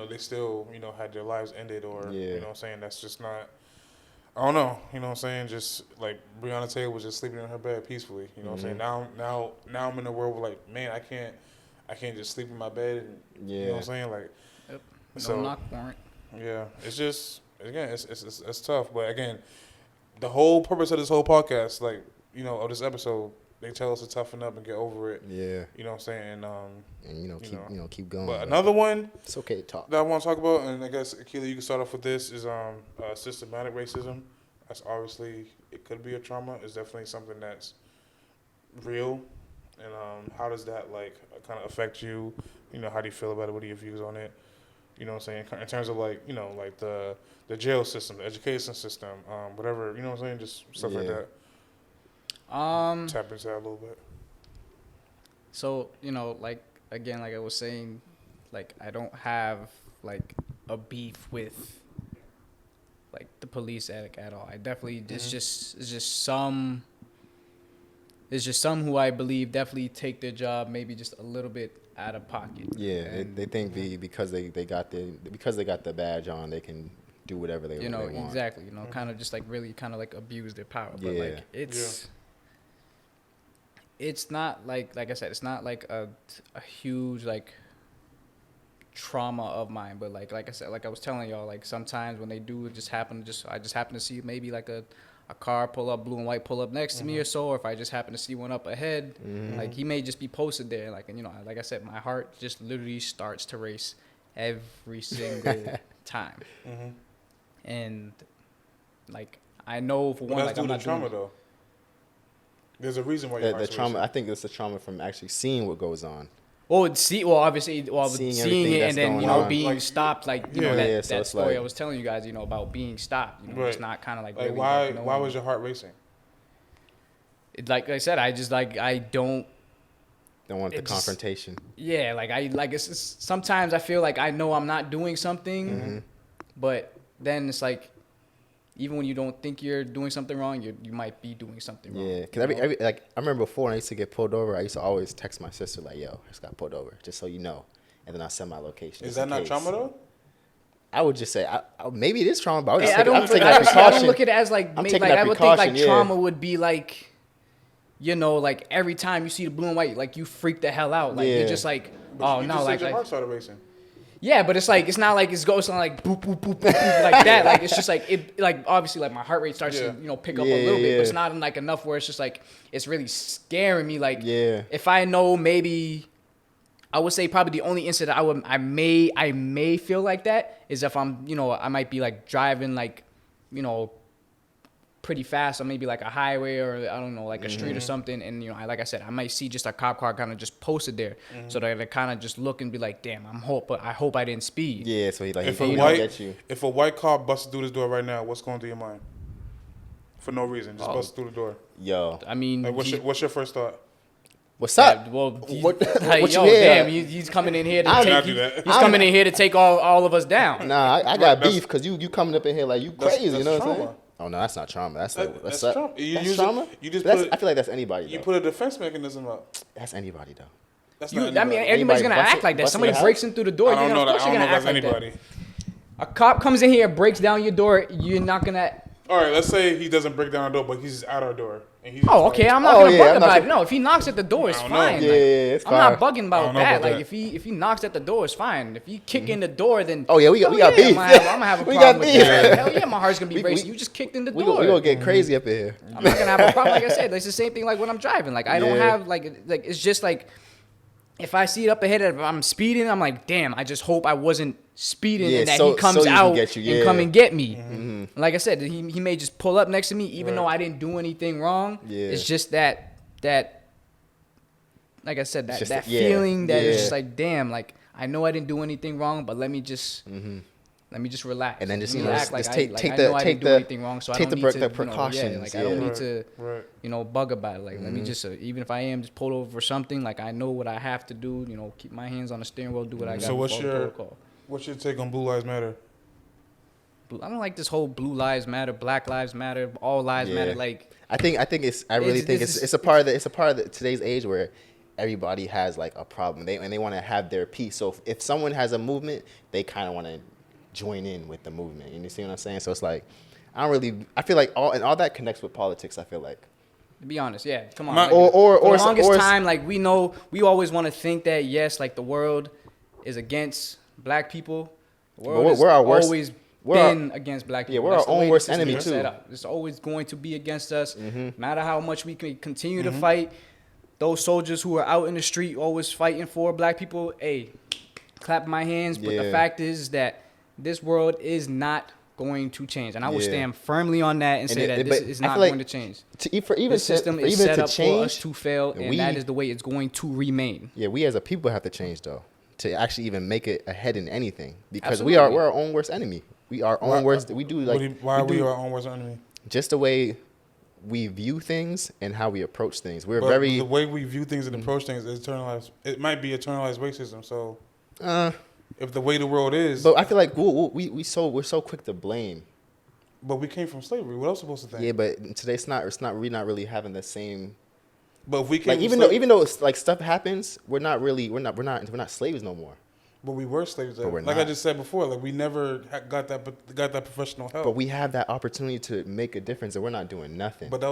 they still had their lives ended or you know what I'm saying. That's just not. I don't know, you know what I'm saying? Just like Breonna Taylor was just sleeping in her bed peacefully, you know what I'm saying? Now I'm in a world where like, man, I can't just sleep in my bed and you know what I'm saying? Like no knock warrant. Yeah. It's just again, it's tough. But again, the whole purpose of this whole podcast, like, of this episode, they tell us to toughen up and get over it. Yeah. You know what I'm saying? And keep going. But another one it's okay to talk. That I want to talk about, and I guess Akila, you can start off with this, is systematic racism. That's obviously, it could be a trauma. It's definitely something that's real. And how does that kind of affect you? How do you feel about it? What are your views on it? You know what I'm saying? In terms of the jail system, the education system, whatever, you know what I'm saying? Just stuff like that. Tap into that a little bit. So, again, like I was saying, I don't have a beef with the police at all. I definitely it's just some who I believe definitely take their job maybe just a little bit out of pocket. Yeah, they think because they got the badge on, they can do whatever they want. Exactly. Kind of just really kind of abuse their power. But it's not like I said, it's not a huge trauma of mine. But like I said, I was telling y'all, sometimes when they do, I just happen to see maybe a car pull up, blue and white pull up next to me or so, or if I just happen to see one up ahead, he may just be posted there. And like I said, my heart just literally starts to race every single time. And I know for one, I'm not trauma though. There's a reason why the trauma. I think it's the trauma from actually seeing what goes on. Obviously, Seeing seeing everything it that's and then going on. being Like, stopped, like yeah. Yeah, so that it's story like- I was telling you guys, about being stopped. Right. It's not kind of like Like really, why knowing. was your heart racing? Like I said, I just I don't. Don't want the It just- confrontation. Yeah, it's sometimes I feel like I know I'm not doing something, Mm-hmm. but then it's like, even when you don't think you're doing something wrong, you might be doing something wrong. Yeah, because every like I remember before when I used to get pulled over, I used to always text my sister like, "Yo, I just got pulled over," just so you know, and then I send my location. Is just that in not case. trauma though? I would just say maybe it is trauma, but I would just I take, I'm don't taking that obviously, I precaution. don't look at it as like I'm maybe, taking like that I would think like precaution, yeah. trauma would be like, like every time you see the blue and white, like you freak the hell out, like Yeah. you're just like, But oh you no, just like said your heart started racing. yeah, but it's like it's not like it's going like boop boop boop boop, boop like that. Like it's just like it like obviously like my heart rate starts Yeah. to pick up Yeah, a little bit, yeah. but it's not like enough where it's just like it's really scaring me. Like Yeah. if I know maybe. I would say probably the only incident I may feel like that is if I'm I might be like driving like pretty fast on maybe like a highway or I don't know like a street or something, and like I said, I might see just a cop car kind of just posted there, so that I kind of just look and be like, damn, I hope I didn't speed. Yeah, so he If don't get you. if a white car busted through this door right now, what's going through your mind? For no reason, just busted through the door. Yo, I mean, Like what's your first thought? what's up? well, What like, what you yo, hear? damn, he's coming in here to I'm- take. Not do that. He's coming in here to take all of us down. Nah, I got That's- beef because you coming up in here like you That's- crazy. that's you know what I'm trauma. saying? Oh no, that's not trauma. That's like That's that's trauma. You That's use it- trauma. you just That's- put- I feel like that's anybody. You though. put a defense mechanism up. That's anybody though. That's You, not I mean, anybody. anybody's gonna bust act it- like that. bust Somebody your breaks house? in through the door. I don't know Of that. course I you're don't know gonna if act that's like anybody. that. A cop comes in here, breaks down your door. You're not gonna. All right, let's say he doesn't break down our door, but he's at our door. And he's Oh, just okay. like- I'm not Oh, gonna yeah, bug I'm not about it. gonna- No, if he knocks at the door, it's I don't know. fine. Yeah, Like, it's I'm not fine. bugging I about don't know that. about Like that. if he knocks at the door, it's fine. If he kick in the door, then Oh yeah, we got yeah, beef. I'm gonna have a We problem got with beef. that. Hell yeah, my heart's gonna be We- racing. we- You just kicked in the We door. gonna get crazy up in here. I'm not gonna have a problem. Like I said, it's the same thing. Like when I'm driving, like I don't Yeah. have like it's just like if I see it up ahead, if I'm speeding, I'm like, damn. I just hope I wasn't speeding Yeah, and that so- he comes so he can out get you, and yeah. come and get me. Like I said, he may just pull up next to me, even though Right. I didn't do anything wrong. Yeah. It's just that like I said, It's just that yeah, feeling that it's yeah. just like, damn. Like I know I didn't do anything wrong, but let me just. Let me just relax. And then just, Let you me know, act just I- take- like, take I the- know I take didn't do the- anything wrong, so I take don't the need to, the precautions, like I don't yeah. need to, Right. bug about it. Like let me just, even if I am just pulled over for something, like I know what I have to do. Keep my hands on the steering wheel, do what I got. So what's follow the your protocol. what's your take on Blue Lives Matter? I don't like this whole Blue Lives Matter, Black Lives Matter, All Lives Yeah. Matter. Like I think I really think it's a part of the today's age where everybody has like a problem. They want to have their piece. So if someone has a movement, they kind of want to join in with the movement. You see what I'm saying? So it's like I feel like all that connects with politics. I feel like. to be honest, yeah, come on. My- like, or for the longest or- time, like we always want to think that yes, like the world is against black people. The world has we're our worst- always we're our- been against black people. Yeah, we're That's our the way own the worst system enemy, is too. set up. It's always going to be against us. No matter how much we can continue to fight, those soldiers who are out in the street always fighting for black people, hey, clap my hands. But the Yeah. fact is that this world is not going to change. And I will Yeah. stand firmly on that and say that this is I not feel like going to change. Even This system for is even set to up for change, us to fail, and we- that is the way it's going to remain. Yeah, we as a people have to change though to actually even make it ahead in anything because Absolutely. we're our own worst enemy. We are our own worst. We do like Why are we do our own worst enemy? just the way we view things and how we approach things. We're But very the way we view things and approach things is internalized. It might be internalized racism. So if the way the world is, but I feel like we're so quick to blame. but we came from slavery. What else supposed to think? Yeah, but today we're not really having the same. But if we came Like from even though it's, like stuff happens, we're not slaves no more. but we were slaves. But we're like I not. just said before, like we never got that professional help. But we have that opportunity to make a difference, and we're not doing nothing. But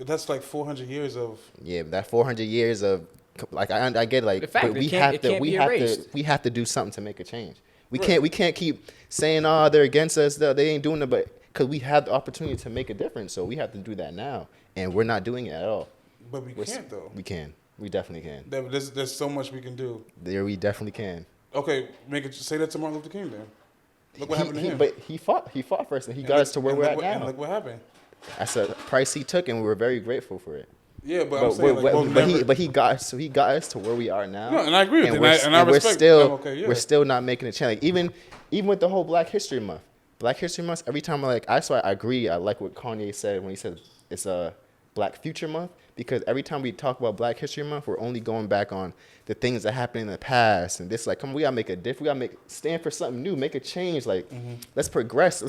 that's like 400 years of. Yeah, that 400 years of like I get like, The fact, but it we can't- have it to can't be erased. we have to do something to make a change. We Right. can't keep saying they're against us, they ain't doing it, but because we have the opportunity to make a difference, so we have to do that now, and we're not doing it at all. But we can't though. We definitely can. There's so much we can do. There we definitely can. Okay, say that to Martin Luther King then. Look what happened to him. But he fought first, and he got us to where we're at And now. look what happened. That's a price he took, and we were very grateful for it. Yeah, but I'm saying like, he got us to where we are now. No, and I agree with and that. And I respect. We're still not making a change. Like even with the whole Black History Month. Black History Month. Every time I agree. I like what Kanye said when he said it's a Black Future Month, because every time we talk about Black History Month, we're only going back on the things that happened in the past, and this like, come on, we gotta make a difference. We gotta stand for something new, make a change. Like, let's progress.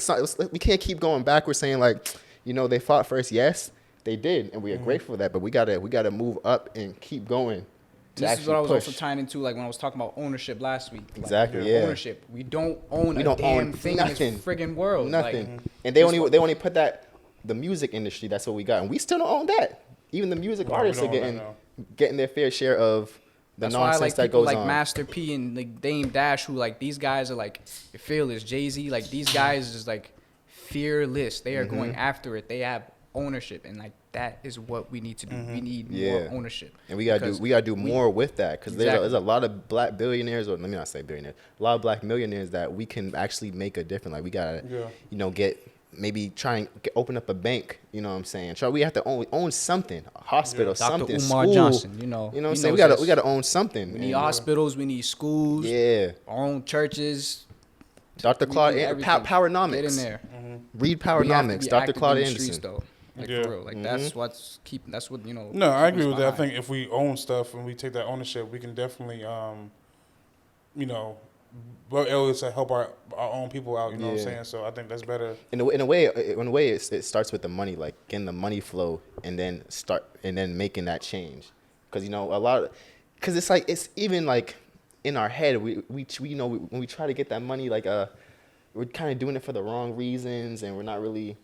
We can't keep going backwards, saying like, they fought first. Yes, they did, and we are grateful for that. But we gotta move up and keep going. This is what I was also tying into, like when I was talking about ownership last week. Exactly. Like, ownership. We don't own a damn thing in this friggin' world. Nothing. Like, and they only put that the music industry. That's what we got, and we still don't own that. Even the music artists are getting their fair share of the nonsense that goes on. That's why I like people like Master P and like Dame Dash, who like these guys are like fearless. Jay-Z, like these guys is like fearless. They are going after it. They have ownership, and like that is what we need to do. We need more ownership, and we gotta do more with that, because there's a lot of Black billionaires, or let me not say billionaires, a lot of Black millionaires that we can actually make a difference. Like we gotta get. Maybe try and open up a bank, you know what I'm saying? We have to own something, a hospital, something, Dr. Umar school. Johnson, You know what I'm saying? We gotta own something. We need hospitals, we need schools, our own churches. Dr. Claude, Powernomics. Get in there. Read Powernomics, Dr. Claude Anderson. Though. Like for real. Like that's what No, I agree with that. I think if we own stuff and we take that ownership, we can definitely we're able to help our own people out, you know what I'm saying? So I think that's better. In a way, it starts with the money, like getting the money flow, and then making that change. Because because it's like, it's even like in our head, we when we try to get that money, like we're kind of doing it for the wrong reasons, and we're not really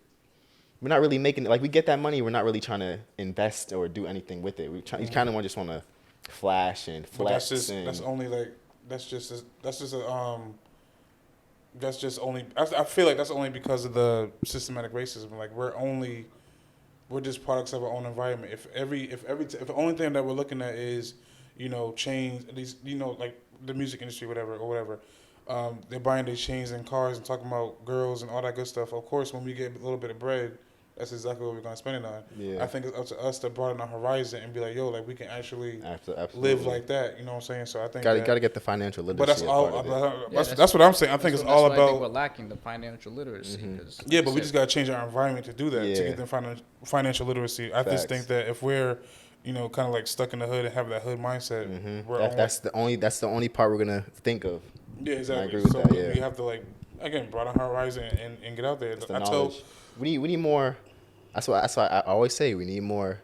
making it. Like we get that money, we're not really trying to invest or do anything with it. You kind of just want to flash and flex. But I feel like that's only because of the systematic racism. Like we're just products of our own environment. If the only thing that we're looking at is, chains, these, like the music industry, whatever, they're buying these chains and cars and talking about girls and all that good stuff. Of course, when we get a little bit of bread, that's exactly what we're going to spend it on. Yeah. I think it's up to us to broaden our horizon and be like, yo, like we can actually live like that. You know what I'm saying? So I think gotta get the financial literacy. But that's all. That's what I'm saying. I think it's all about. I think we're lacking the financial literacy. Yeah, but we just gotta change our environment to do that, to get the financial literacy. I just think that if we're, kind of like stuck in the hood and have that hood mindset, that's the only part we're gonna think of. Yeah, exactly. I agree with that. We have to broaden our horizon and get out there. We need more. That's why I always say we need more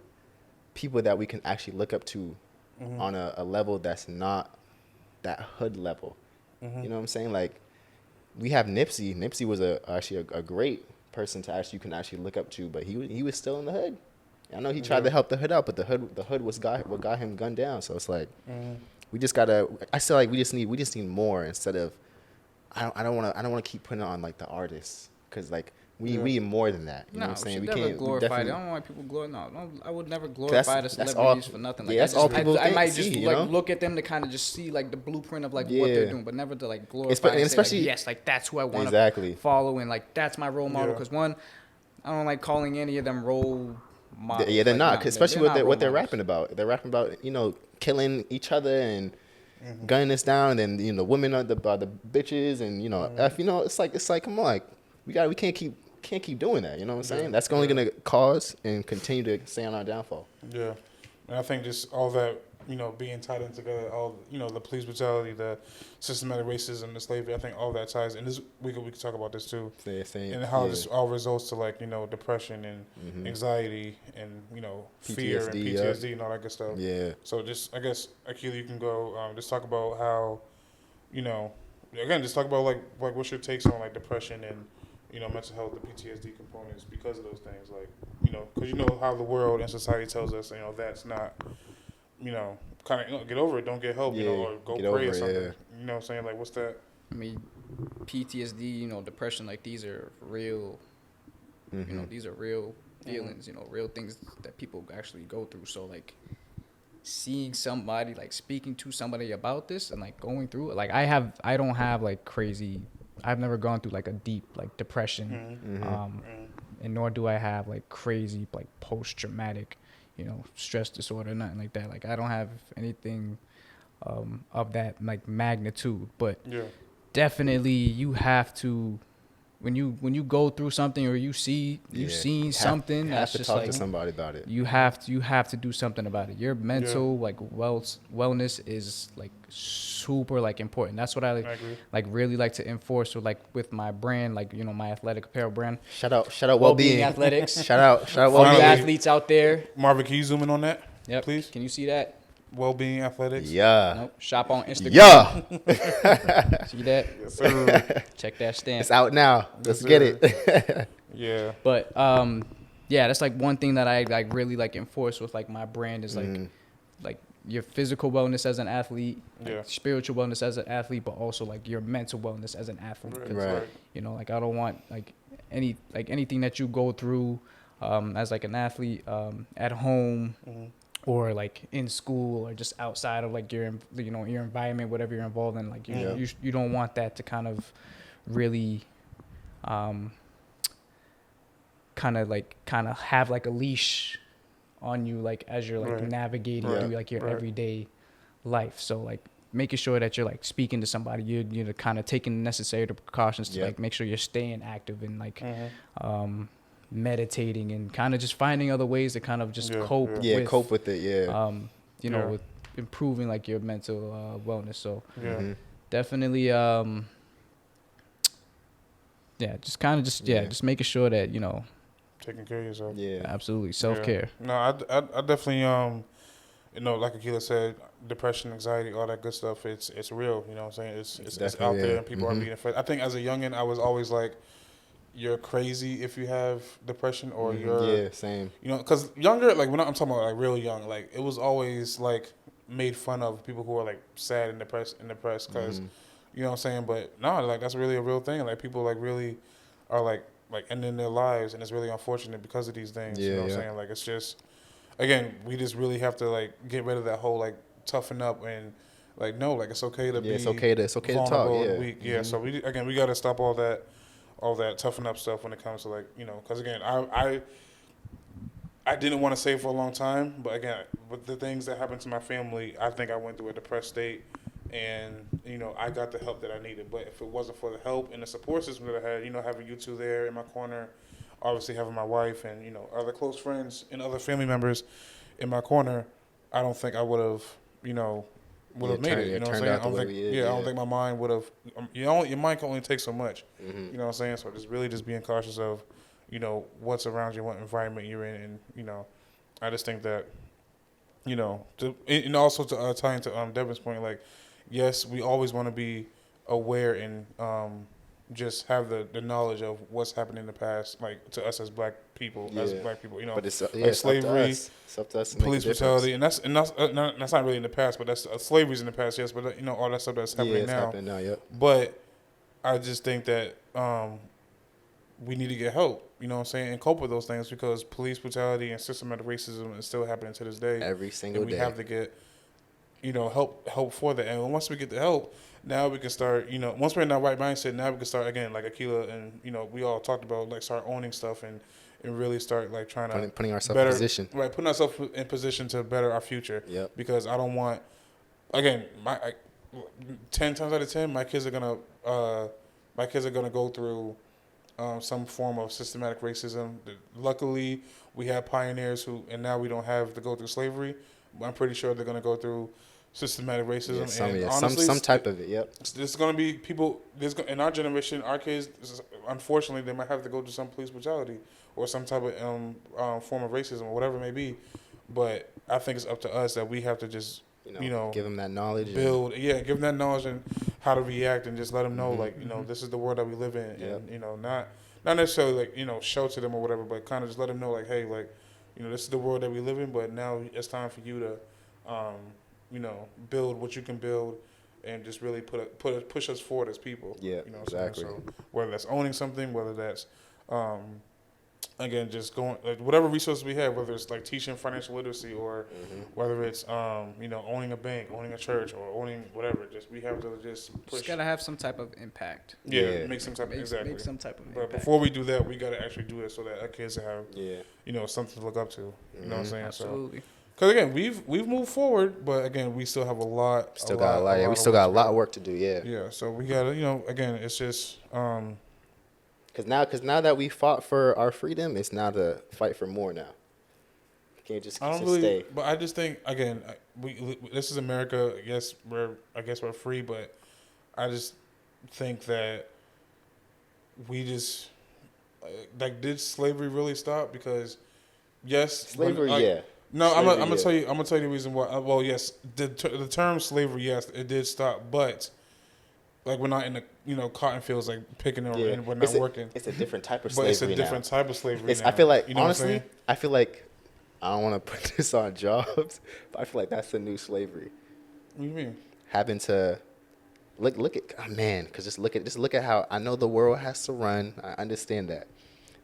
people that we can actually look up to on a level that's not that hood level. You know what I'm saying? Like we have Nipsey. Nipsey was actually a great person to you can actually look up to, but he was still in the hood. I know he tried to help the hood out, but the hood was what got him gunned down. So it's like we just gotta. I feel like we just need more instead of. I don't want to keep putting it on like the artists, because like. We need more than that. You know what I'm saying? We can't glorify it. I don't know why people glorify. I would never glorify the celebrities for nothing. Like, that's all people think. I might just look at them to kind of just see like the blueprint of like what they're doing, but never to like glorify. And especially yes, like that's who I want to follow, and like that's my role model. Because one, I don't like calling any of them role models. Yeah, they're not. Especially what they're rapping about. They're rapping about killing each other and gunning us down, and then the women are the bitches, and it's like come on, like we can't keep doing that, you know what I'm saying? That's only going to cause and continue to stay on our downfall. Yeah. And I think just all that, being tied in together, all, the police brutality, the systematic racism, the slavery, I think all that ties. And we could talk about this too. And how this all results to like, depression and anxiety and, fear and PTSD and all that good stuff. Yeah. So just, I guess, Akila, you can go just talk about how, again, just talk about like what's your takes on like depression and, mental health, the PTSD components because of those things. Like, because how the world and society tells us, that's not, kind of, get over it, don't get help, or go pray or something. You know what I'm saying? Like, what's that? I mean, PTSD, depression, like, these are real, these are real feelings, real things that people actually go through. So, like, seeing somebody, like, speaking to somebody about this and, like, going through it, like, I don't have, like, crazy... I've never gone through like a deep like depression, and nor do I have like crazy like post-traumatic, stress disorder, nothing like that. Like I don't have anything of that like magnitude, but definitely you have to when you go through something or you seen something that's just talk like to somebody about it. you have to do something about it. Your mental like wellness is like super like important. That's what I like really like to enforce with my brand, like my athletic apparel brand. Shout out well-being athletics. shout out All well-being you athletes out there. Marvin, can you zoom in on that? Yep. Please. Can you see that? Well-being athletics. Yeah. Nope. Shop on Instagram. Yeah. See that? Yes, sir. Check that stamp. It's out now. Let's get it. Yeah. But yeah, that's like one thing that I like really like enforce with like my brand is like your physical wellness as an athlete, like spiritual wellness as an athlete, but also like your mental wellness as an athlete. Right. Like I don't want like anything that you go through as like an athlete at home or like in school or just outside of like your your environment, whatever you're involved in, like you don't want that to kind of really kind of have like a leash on you, like as you're like navigating through like your everyday life. So like making sure that you're like speaking to somebody, you're kind of taking the necessary precautions to like make sure you're staying active and like meditating and kind of just finding other ways to kind of just cope with it. With improving like your mental wellness. So definitely just making sure that taking care of yourself. Yeah. Absolutely. Self-care. No, I definitely like Akila said, depression, anxiety, all that good stuff, it's real, you know what I'm saying? It's out there and people are being affected. I think as a youngin', I was always like, you're crazy if you have depression or you're same. Because younger, like when I'm talking about like real young, like it was always like made fun of people who are like sad and depressed because you know what I'm saying. But no, like that's really a real thing. Like people like really are like ending their lives, and it's really unfortunate because of these things. You know what I'm saying? Like it's just, again, we just really have to like get rid of that whole like toughen up and like no, like it's okay to be it's okay to talk. Weak. So we got to stop all that toughen up stuff when it comes to like because again I didn't want to say for a long time, but again with the things that happened to my family, I think I went through a depressed state, and I got the help that I needed. But if it wasn't for the help and the support system that I had, having you two there in my corner, obviously having my wife and other close friends and other family members in my corner, I don't think I would have made it. You know what I'm saying? I don't think my mind would have. Your mind can only take so much. You know what I'm saying? So just being cautious of, what's around you, what environment you're in, and I just think that, and also to tie into Devin's point, like, yes, we always want to be aware and just have the knowledge of what's happened in the past, like to us as black people, But it's like slavery, it's up to us to police brutality, and that's not really in the past, but that's slavery's in the past, yes, but all that stuff that's happening now. Happening now, yep. But I just think that we need to get help, you know what I'm saying, and cope with those things, because police brutality and systematic racism is still happening to this day. Every single day. We have to get help for that, and once we get the help, now we can start, once we're in that right mindset, now we can start again, like Akila and we all talked about, like start owning stuff and really start like trying to putting ourselves in position. Right, putting ourselves in position to better our future. Yep. Because I don't want, again, 10 times out of 10, my kids are gonna go through some form of systematic racism. Luckily, we have pioneers and now we don't have to go through slavery. But I'm pretty sure they're gonna go through systematic racism, honestly, some type of it. Yep. There's gonna be people. In our generation, our kids, unfortunately, they might have to go through some police brutality or some type of form of racism or whatever it may be. But I think it's up to us that we have to just give them that knowledge. Give them that knowledge and how to react, and just let them know this is the world that we live in, and not necessarily like shelter them or whatever, but kind of just let them know like, hey, like this is the world that we live in, but now it's time for you to build what you can build, and just really push us forward as people. Yeah, exactly. So whether that's owning something, whether that's again, just going like whatever resources we have, whether it's like teaching financial literacy or whether it's owning a bank, owning a church, or owning whatever. Just we have to just push. Just gotta have some type of impact. Yeah, make some type of exactly. Make some type of But impact. before we do that, we gotta actually do it so that our kids have Yeah. something to look up to. You know what I'm saying? Absolutely. So, because again, we've moved forward, but again, we still have a lot. Still got a lot. Yeah, we still got a lot of work to do. Yeah. Yeah, so we gotta, again, it's just. Cause now that we fought for our freedom, it's now to fight for more now. Can't just I don't really, stay. but I just think again, this is America. Yes, we're free, but I just think that we just did slavery really stop? Because yes, Slavery, No, Slavery, I'm gonna tell you. I'm gonna tell you the reason why. Well, yes, the term slavery, yes, it did stop, but like we're not in the cotton fields like picking and we're not working. It's a different type of But slavery it's a different type of slavery. Now. I feel like honestly, I feel like I don't want to put this on jobs, but I feel like that's the new slavery. What do you mean? Having to look at because just look at how I know the world has to run. I understand that,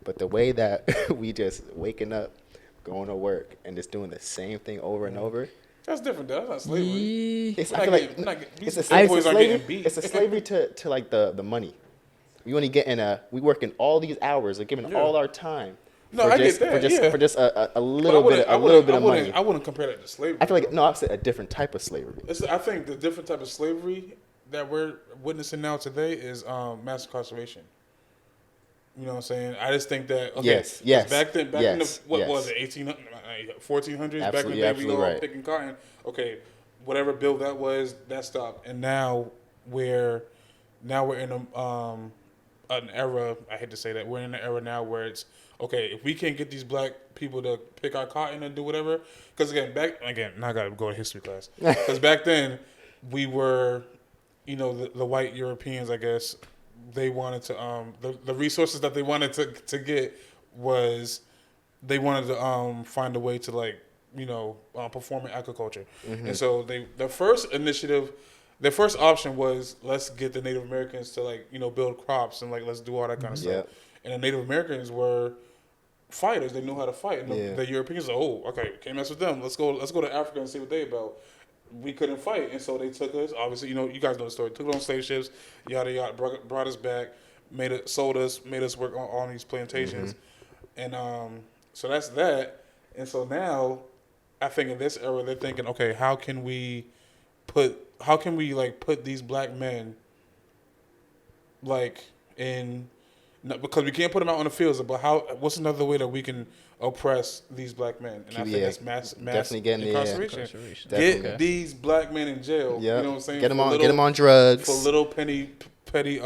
but the way that we just waking up, going to work, and just doing the same thing over and over. That's different, though. That's not slavery. I feel like it's a slavery to like the money. We only getting we working all these hours, or giving all our time. No, I get that. For just a little bit of money. I wouldn't compare that to slavery. I feel like I've said a different type of slavery. I think the different type of slavery that we're witnessing now today is mass incarceration. You know what I'm saying? I just think that yes. Back in the was it 1400s? Back in the day we were all picking cotton. Okay, whatever bill that was, that stopped, and now we're in an era. I hate to say that we're in an era now where it's okay if we can't get these black people to pick our cotton and do whatever. Because now I gotta go to history class. Because back then we were, the white Europeans, I guess. They wanted to the resources that they wanted to get was they wanted to find a way to perform in agriculture, and so their first option was let's get the Native Americans to build crops and let's do all that kind of stuff. And the Native Americans were fighters; they knew how to fight. And the Europeans were can't mess with them. Let's go to Africa and see what they about. We couldn't fight, and so they took us. Obviously, you guys know the story. Took us on slave ships, yada yada. Brought us back, sold us, made us work on these plantations, and so that's that. And so now, I think in this era, they're thinking, okay, how can we put these black men in. Because we can't put them out on the fields, but what's another way that we can oppress these black men? And I think that's mass incarceration. Get these black men in jail. Yeah. You know what I'm saying? Get them on drugs. For little petty crimes.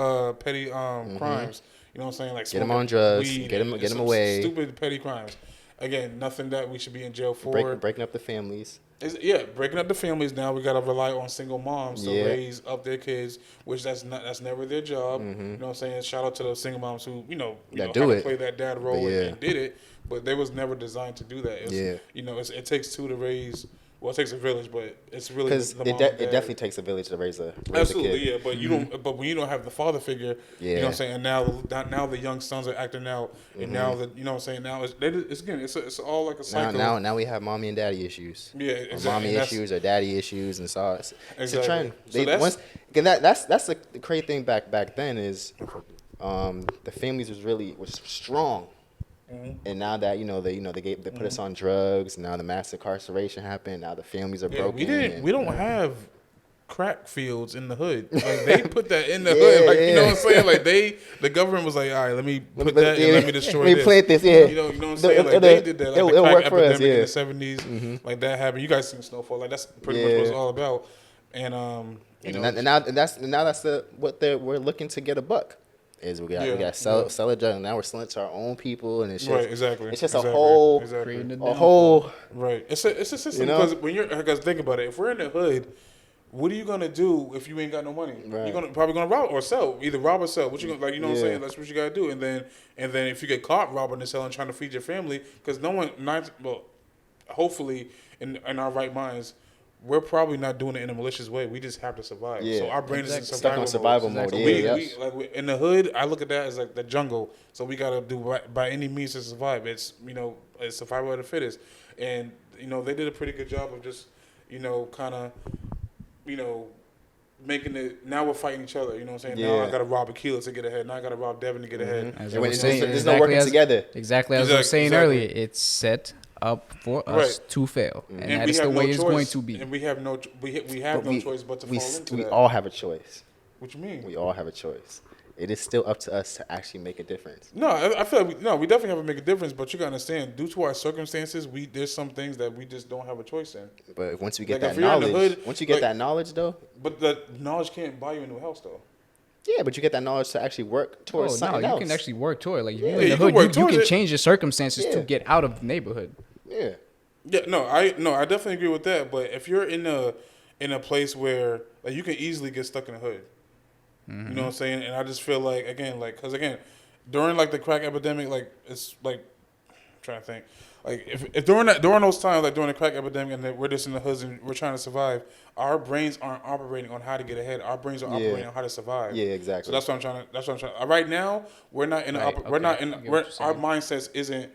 You know what I'm saying? Like get them on drugs. Get them away. Stupid petty crimes. Again, nothing that we should be in jail for. Breaking up the families. Breaking up the families. Now we gotta rely on single moms to raise up their kids, which that's never their job. You know what I'm saying? Shout out to those single moms who had to play that dad role and did it, but they was never designed to do that. It takes two to raise. Well, it takes a village, but it's really because it definitely takes a village to raise a kid. But you don't. But when you don't have the father figure, you know what I'm saying. And now the young sons are acting out, and now you know what I'm saying. Now it's all like a cycle. Now we have mommy and daddy issues. Yeah, exactly. Or mommy issues or daddy issues, and so it's a trend. So that's the crazy thing back then is, the families was strong. And now that they put us on drugs. Now the mass incarceration happened. Now the families are broken. We don't have crack fields in the hood. Like they put that in the hood. Like you know what I'm saying. Like the government was like, all right, let me put that and let me destroy this. Plant this. Yeah. You know what I'm saying. Like they did that. Like the crack epidemic in the 70s. Like that happened. You guys seen Snowfall. Like that's pretty much what it's all about. And now we're looking to get a buck. We got to sell a drug. Now we're selling it to our own people, and it's just It's just a whole. Right. It's a system because think about it. If we're in the hood, what are you gonna do if you ain't got no money? Right. You're probably gonna rob or sell. Either rob or sell. What you gonna what I'm saying? That's what you gotta do. And then if you get caught robbing and selling, trying to feed your family, because hopefully in our right minds, we're probably not doing it in a malicious way. We just have to survive. Yeah. So our brain is in Stuck on survival survival mode. So Yeah, in the hood, I look at that as like the jungle. So we gotta do by any means to survive. It's it's survival of the fittest, and they did a pretty good job of just kind of making it. Now we're fighting each other. You know what I'm saying? Now I gotta rob Akila to get ahead. Now I gotta rob Devin to get ahead. As And I when was there's saying, no working together. Exactly as I was saying earlier, it's set up for us to fail, and that is the way it's going to be. And we have no choice but to fall into we that. all have a choice. What you mean? We all have a choice. It is still up to us to actually make a difference. No, I feel like we definitely have to make a difference, but you gotta understand, due to our circumstances, there's some things that we just don't have a choice in. But once we get Like, that if you're in the knowledge, hood, once you get like- that knowledge, though, But the knowledge can't buy you a new house, though. yeah, but you get that knowledge to actually work towards something you else. can actually work toward it. Like if Yeah, you're in you the can hood, work you towards can it. change your circumstances to Yeah. get out of the neighborhood. Yeah. Yeah, I definitely agree with that. But if you're in a place where like you can easily get stuck in the hood, you know what I'm saying? And I just feel like because during like the crack epidemic, like it's like I'm trying to think. Like if during those times, like during the crack epidemic, and we're just in the hoods and we're trying to survive, our brains aren't operating on how to get ahead. Our brains are operating on how to survive. Yeah, exactly. So that's what I'm trying. Right now, we're not in. Right, We're not okay. in. I get what We're, you're our saying. mindsets isn't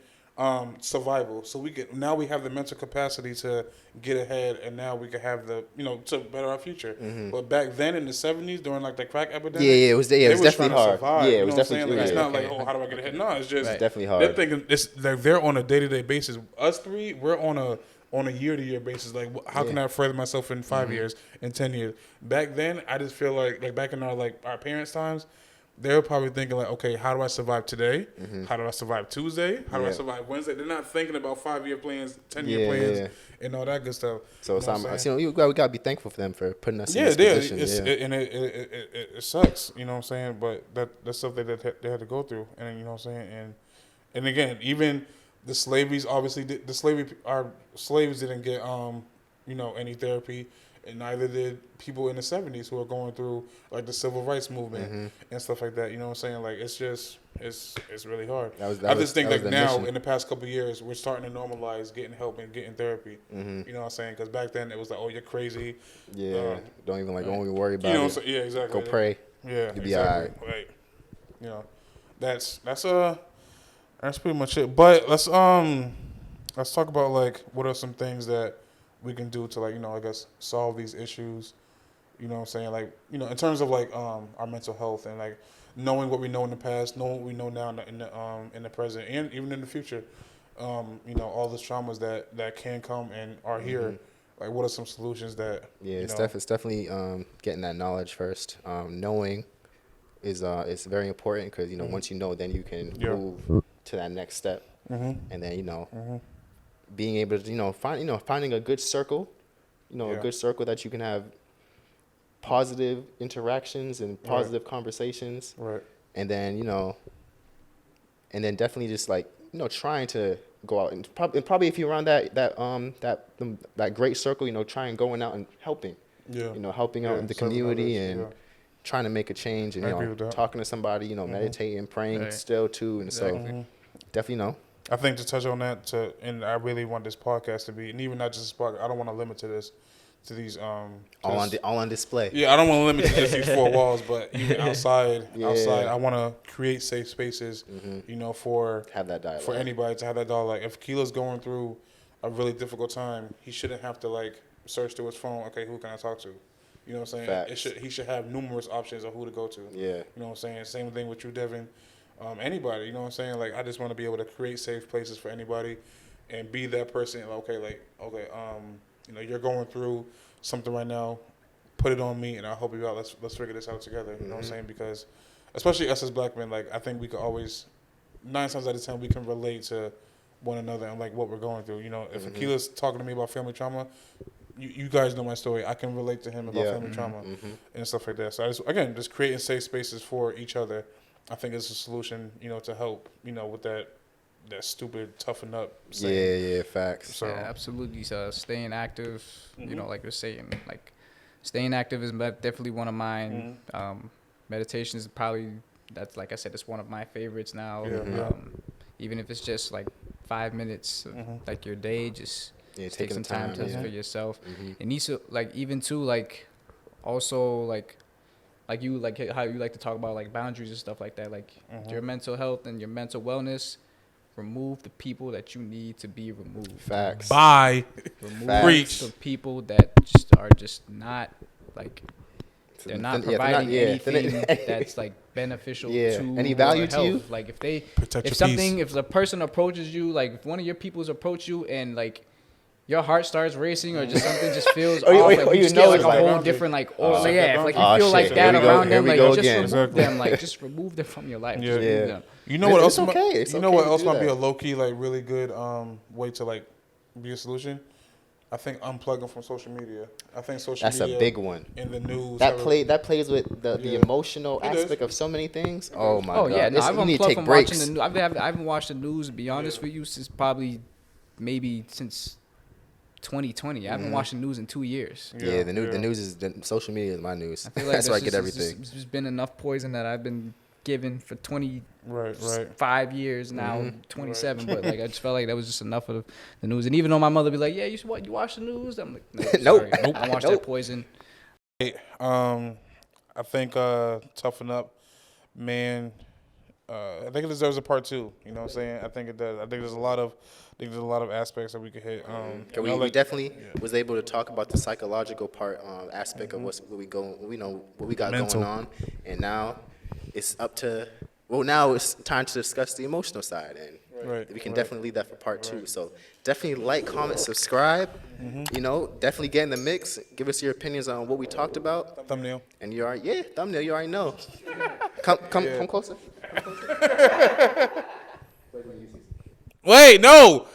survival. So we have the mental capacity to get ahead, and now we can have the to better our future. But back then in the 70s, during like the crack epidemic, Yeah, it was definitely trying to hard. survive, Yeah, it you was know what I'm saying? definitely- Like, it's yeah, not like, okay. how do I get ahead? No, it's just It's definitely hard. They're thinking it's like they're on a day-to-day basis. Us three, we're on a year-to-year basis. Like, how can I further myself in 5 years, in 10 years? Back then, I just feel like back in our parents' times, they were probably thinking like, okay, how do I survive today? How do I survive Tuesday? How do I Yeah. survive Wednesday? They're not thinking about 5-year plans, 10-year Yeah, plans, yeah. and all that good stuff. So You know what I'm saying? we gotta be thankful for them for putting us in Yeah, this yeah, position. and it sucks, you know what I'm saying? But that's stuff that they had to go through, and you know what I'm saying? And again, even the slaveries, obviously, our slaves didn't get any therapy, and neither did people in the 70s who are going through like the civil rights movement and stuff like that. You know what I'm saying? Like it's just it's really hard. I just think like now mission. in the past couple of years we're starting to normalize getting help and getting therapy. You know what I'm saying? Because back then it was like, oh, you're crazy. Yeah, don't even worry about You know, it. yeah, exactly. Go pray. Yeah, You'll be exactly. Right. You know, that's pretty much it. But let's talk about like what are some things that we can do to I guess solve these issues. You know what I'm saying? Like, in terms of like our mental health and like knowing what we know in the past, knowing what we know now in the present and even in the future. All the traumas that can come and are here. Like, what are some solutions that? Yeah, it's definitely getting that knowledge first. Knowing is very important because once you know, then you can move to that next step, and then being able to finding a good circle, a good circle that you can have positive interactions and positive conversations, Right. and then definitely just like trying to go out and probably if you're around that great circle, trying going out and helping. Helping out in the community and trying to make a change and I agree with that. talking to somebody, meditating, praying still too, and so definitely I think to touch on that, and I really want this podcast to be, and even not just this podcast, I don't want to limit to these all on display. Yeah, I don't want to limit to just these four walls, but even outside, I want to create safe spaces, for Have that dialogue. for anybody to have that dialogue. If Keela's going through a really difficult time, he shouldn't have to like search through his phone. Okay, who can I talk to? You know what I'm saying? Facts. He should have numerous options of who to go to. Yeah. You know what I'm saying? Same thing with you, Devin. Anybody, you know what I'm saying? Like, I just want to be able to create safe places for anybody and be that person. You're going through something right now. Put it on me, and I'll help you out. Let's figure this out together. You know what I'm saying? Because, especially us as black men, like, I think we could always, 9 times out of 10, we can relate to one another and, like, what we're going through. If Akila's talking to me about family trauma, you guys know my story. I can relate to him about family trauma and stuff like that. So, just creating safe spaces for each other, I think is a solution, to help, with that stupid toughen up saying. Yeah, facts. So, Yeah, absolutely. So staying active, like you're saying, like staying active is definitely one of mine. Meditation is probably, that's like I said, it's one of my favorites now. Yeah. Even if it's just like 5 minutes of like your day, just Yeah, take taking some the time time, to yeah. for yourself. Mm-hmm. It needs to like even too like also like you like how you like to talk about like boundaries and stuff like that. Like your mental health and your mental wellness. Remove the people that you need to be removed. Facts. Bye. Remove Preach. the people that just are just not like they're not providing anything that's like beneficial to any value your to you. health. Like if Protect your peace. if the person approaches you, like if one of your peoples approach you and like your heart starts racing or just something just feels off, like you just get like a whole different like aura. Yeah, if like you feel like that around them, like just remove them, like just remove them from your life. Just remove them. You know what else? It's okay. It's you know okay what to else do might be that. a low key like really good way to like be a solution? I think unplugging from social media. I think social That's media a big one. in the news. That plays with the emotional It aspect is. of so many things. Oh my god. Oh yeah, no, I've you need to unplugged take from breaks. watching the news. I haven't watched the news. To be honest with you, since probably maybe since 2020. I haven't watched the news in 2 years. Yeah, the news is social media is my news. I feel like That's where I get everything. There's just been enough poison that I've been given for 25 years now, 27. But like I just felt like that was just enough of the news. And even though my mother be like, "Yeah, you watch the news," I'm like, Nope. sorry. Nope. I watched that poison. I think Toughen Up, man. I think it deserves a part 2. You know what I'm saying? I think it does. I think there's a lot of aspects that we could hit. We definitely was able to talk about the psychological part aspect of what we got Mental. going on, and now it's now it's time to discuss the emotional side, and we can definitely leave that for part 2. So definitely like, comment, subscribe. You know, definitely get in the mix. Give us your opinions on what we talked about. Thumbnail. And thumbnail. You already know. Come closer. Wait, no.